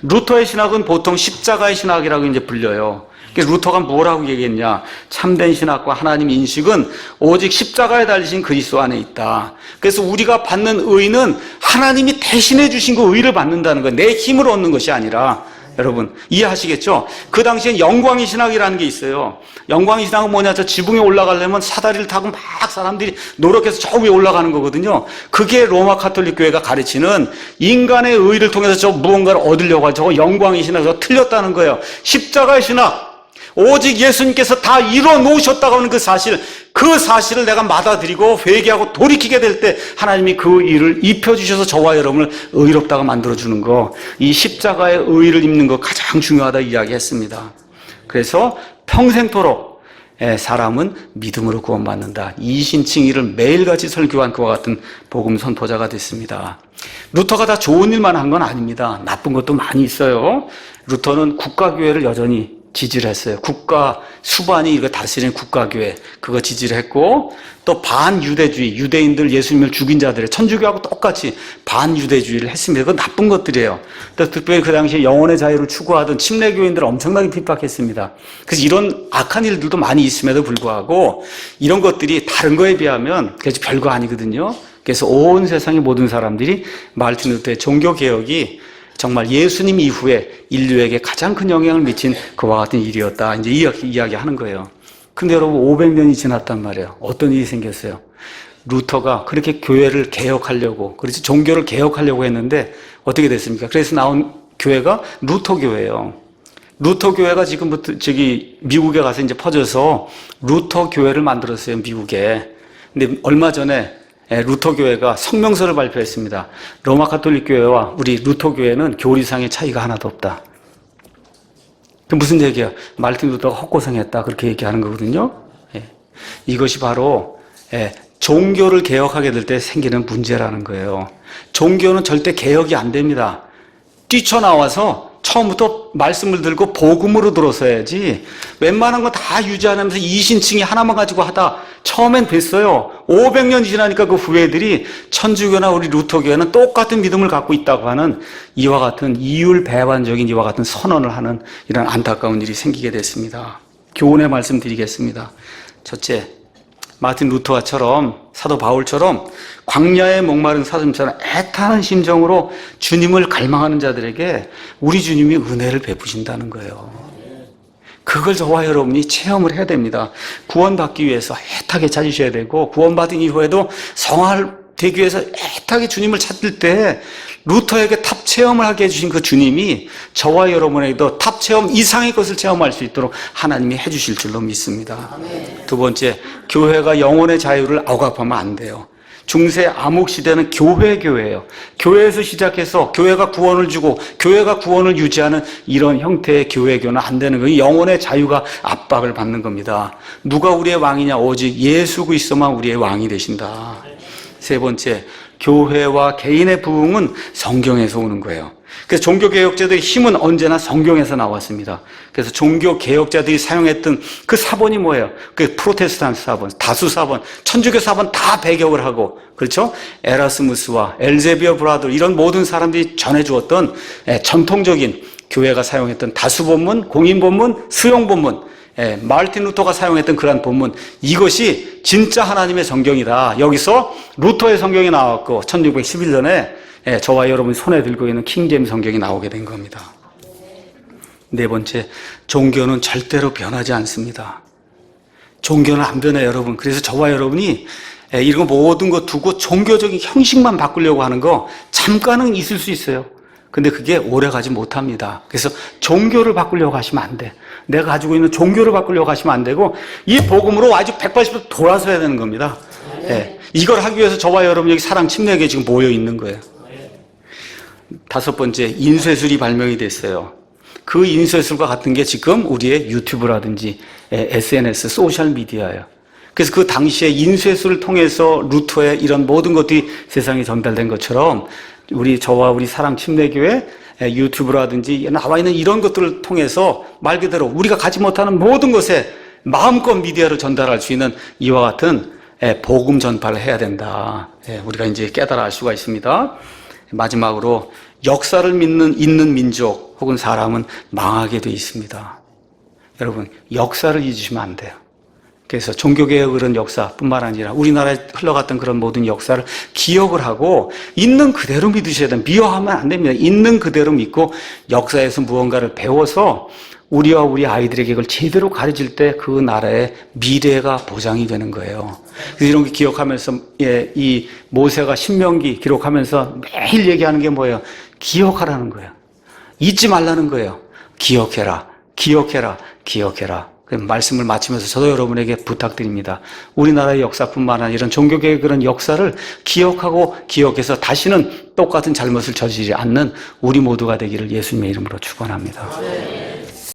루터의 신학은 보통 십자가의 신학이라고 이제 불려요. 그래서 루터가 뭐라고 얘기했냐? 참된 신학과 하나님 인식은 오직 십자가에 달리신 그리스도 안에 있다. 그래서 우리가 받는 의는 하나님이 대신해 주신 그 의를 받는다는 거예요. 내 힘으로 얻는 것이 아니라. 여러분 이해하시겠죠? 그 당시엔 영광의 신학이라는 게 있어요. 영광의 신학은 뭐냐? 저 지붕에 올라가려면 사다리를 타고 막 사람들이 노력해서 저 위에 올라가는 거거든요. 그게 로마 가톨릭 교회가 가르치는 인간의 의를 통해서 저 무언가를 얻으려고 하죠. 저거 영광의 신학, 저거 틀렸다는 거예요. 십자가의 신학, 오직 예수님께서 다 이루어 놓으셨다고 하는 그 사실을 내가 받아들이고 회개하고 돌이키게 될 때 하나님이 그 일을 입혀주셔서 저와 여러분을 의롭다고 만들어주는 거, 이 십자가의 의의를 입는 거 가장 중요하다 이야기했습니다. 그래서 평생토록 사람은 믿음으로 구원받는다. 이신칭의를 매일같이 설교한 그와 같은 복음 선포자가 됐습니다. 루터가 다 좋은 일만 한 건 아닙니다. 나쁜 것도 많이 있어요. 루터는 국가교회를 여전히 지지를 했어요. 국가 수반이 이거 다스리는 국가교회 그거 지지를 했고, 또 반유대주의, 유대인들 예수님을 죽인 자들의 천주교하고 똑같이 반유대주의를 했습니다. 그건 나쁜 것들이에요. 또 특별히 그 당시에 영혼의 자유를 추구하던 침례교인들을 엄청나게 핍박했습니다. 그래서 이런 악한 일들도 많이 있음에도 불구하고 이런 것들이 다른 거에 비하면 그래서 별거 아니거든요. 그래서 온 세상의 모든 사람들이 마르틴 루터의 종교개혁이 정말 예수님 이후에 인류에게 가장 큰 영향을 미친 그와 같은 일이었다. 이제 이야기하는 거예요. 근데 여러분 500년이 지났단 말이에요. 어떤 일이 생겼어요? 루터가 그렇게 교회를 개혁하려고, 그렇지 종교를 개혁하려고 했는데 어떻게 됐습니까? 그래서 나온 교회가 루터 교회예요. 루터 교회가 지금부터 미국에 가서 이제 퍼져서 루터 교회를 만들었어요, 미국에. 근데 얼마 전에 루터 교회가 성명서를 발표했습니다. 로마 가톨릭 교회와 우리 루터 교회는 교리상의 차이가 하나도 없다. 그 무슨 얘기야? 마르틴 루터가 헛고생했다 그렇게 얘기하는 거거든요. 이것이 바로 종교를 개혁하게 될 때 생기는 문제라는 거예요. 종교는 절대 개혁이 안 됩니다. 뛰쳐나와서 처음부터 말씀을 들고 복음으로 들어서야지 웬만한 거 다 유지하면서 이신칭의 하나만 가지고 하다 처음엔 됐어요. 500년 지나니까 그 후예들이 천주교나 우리 루터교회는 똑같은 믿음을 갖고 있다고 하는 이와 같은 이율배반적인 이와 같은 선언을 하는 이런 안타까운 일이 생기게 됐습니다. 교훈의 말씀 드리겠습니다. 첫째, 마틴 루터처럼 사도 바울처럼 광야에 목마른 사슴처럼 애타는 심정으로 주님을 갈망하는 자들에게 우리 주님이 은혜를 베푸신다는 거예요. 그걸 저와 여러분이 체험을 해야 됩니다. 구원받기 위해서 애타게 찾으셔야 되고, 구원받은 이후에도 성화되기 위해서 애타게 주님을 찾을 때 루터에게 탑 체험을 하게 해주신 그 주님이 저와 여러분에게도 탑 체험 이상의 것을 체험할 수 있도록 하나님이 해주실 줄로 믿습니다. 두 번째, 교회가 영혼의 자유를 억압하면 안 돼요. 중세 암흑시대는 교회예요. 교회에서 시작해서 교회가 구원을 주고 교회가 구원을 유지하는 이런 형태의 교회교는 안 되는 거예요. 영혼의 자유가 압박을 받는 겁니다. 누가 우리의 왕이냐? 오직 예수 그리스도만 우리의 왕이 되신다. 세 번째, 교회와 개인의 부흥은 성경에서 오는 거예요. 그래서 종교개혁자들의 힘은 언제나 성경에서 나왔습니다. 그래서 종교개혁자들이 사용했던 그 사본이 뭐예요? 그 프로테스탄트 사본, 다수 사본, 천주교 사본 다 배격을 하고, 그렇죠? 에라스무스와 엘제비어 브라더 이런 모든 사람들이 전해주었던 전통적인 교회가 사용했던 다수본문, 공인본문, 수용본문, 마르틴 루터가 사용했던 그러한 본문, 이것이 진짜 하나님의 성경이다. 여기서 루터의 성경이 나왔고 1611년에 저와 여러분이 손에 들고 있는 킹제임 성경이 나오게 된 겁니다. 네 번째, 종교는 절대로 변하지 않습니다. 종교는 안 변해요, 여러분. 그래서 저와 여러분이 이런 모든 거 두고 종교적인 형식만 바꾸려고 하는 거 잠깐은 있을 수 있어요. 근데 그게 오래 가지 못합니다. 그래서 종교를 바꾸려고 하시면 안 돼. 내가 가지고 있는 종교를 바꾸려고 하시면 안 되고 이 복음으로 아주 180도 돌아서야 되는 겁니다. 이걸 하기 위해서 저와 여러분 여기 사랑 침례교회 지금 모여 있는 거예요. 다섯 번째, 인쇄술이 발명이 됐어요. 그 인쇄술과 같은 게 지금 우리의 유튜브라든지 SNS, 소셜미디어예요. 그래서 그 당시에 인쇄술을 통해서 루터의 이런 모든 것들이 세상에 전달된 것처럼 저와 우리 사랑 침례교회 유튜브라든지 나와 있는 이런 것들을 통해서 말 그대로 우리가 가지 못하는 모든 것에 마음껏 미디어를 전달할 수 있는 이와 같은 복음 전파를 해야 된다. 우리가 이제 깨달아 알 수가 있습니다. 마지막으로 역사를 잊는 민족 혹은 사람은 망하게 돼 있습니다. 여러분, 역사를 잊으시면 안 돼요. 그래서 종교개혁의 그런 역사뿐만 아니라 우리나라에 흘러갔던 그런 모든 역사를 기억을 하고 있는 그대로 믿으셔야 돼요. 미워하면 안 됩니다. 있는 그대로 믿고 역사에서 무언가를 배워서 우리와 우리 아이들에게 이걸 제대로 가르칠 때 그 나라의 미래가 보장이 되는 거예요. 그래서 이런 게 기억하면서 이 모세가 신명기 기록하면서 매일 얘기하는 게 뭐예요? 기억하라는 거예요. 잊지 말라는 거예요. 기억해라. 기억해라, 기억해라. 그 말씀을 마치면서 저도 여러분에게 부탁드립니다. 우리나라의 역사뿐만 아니라 이런 종교개혁의 그런 역사를 기억하고 기억해서 다시는 똑같은 잘못을 저지르지 않는 우리 모두가 되기를 예수님의 이름으로 축원합니다.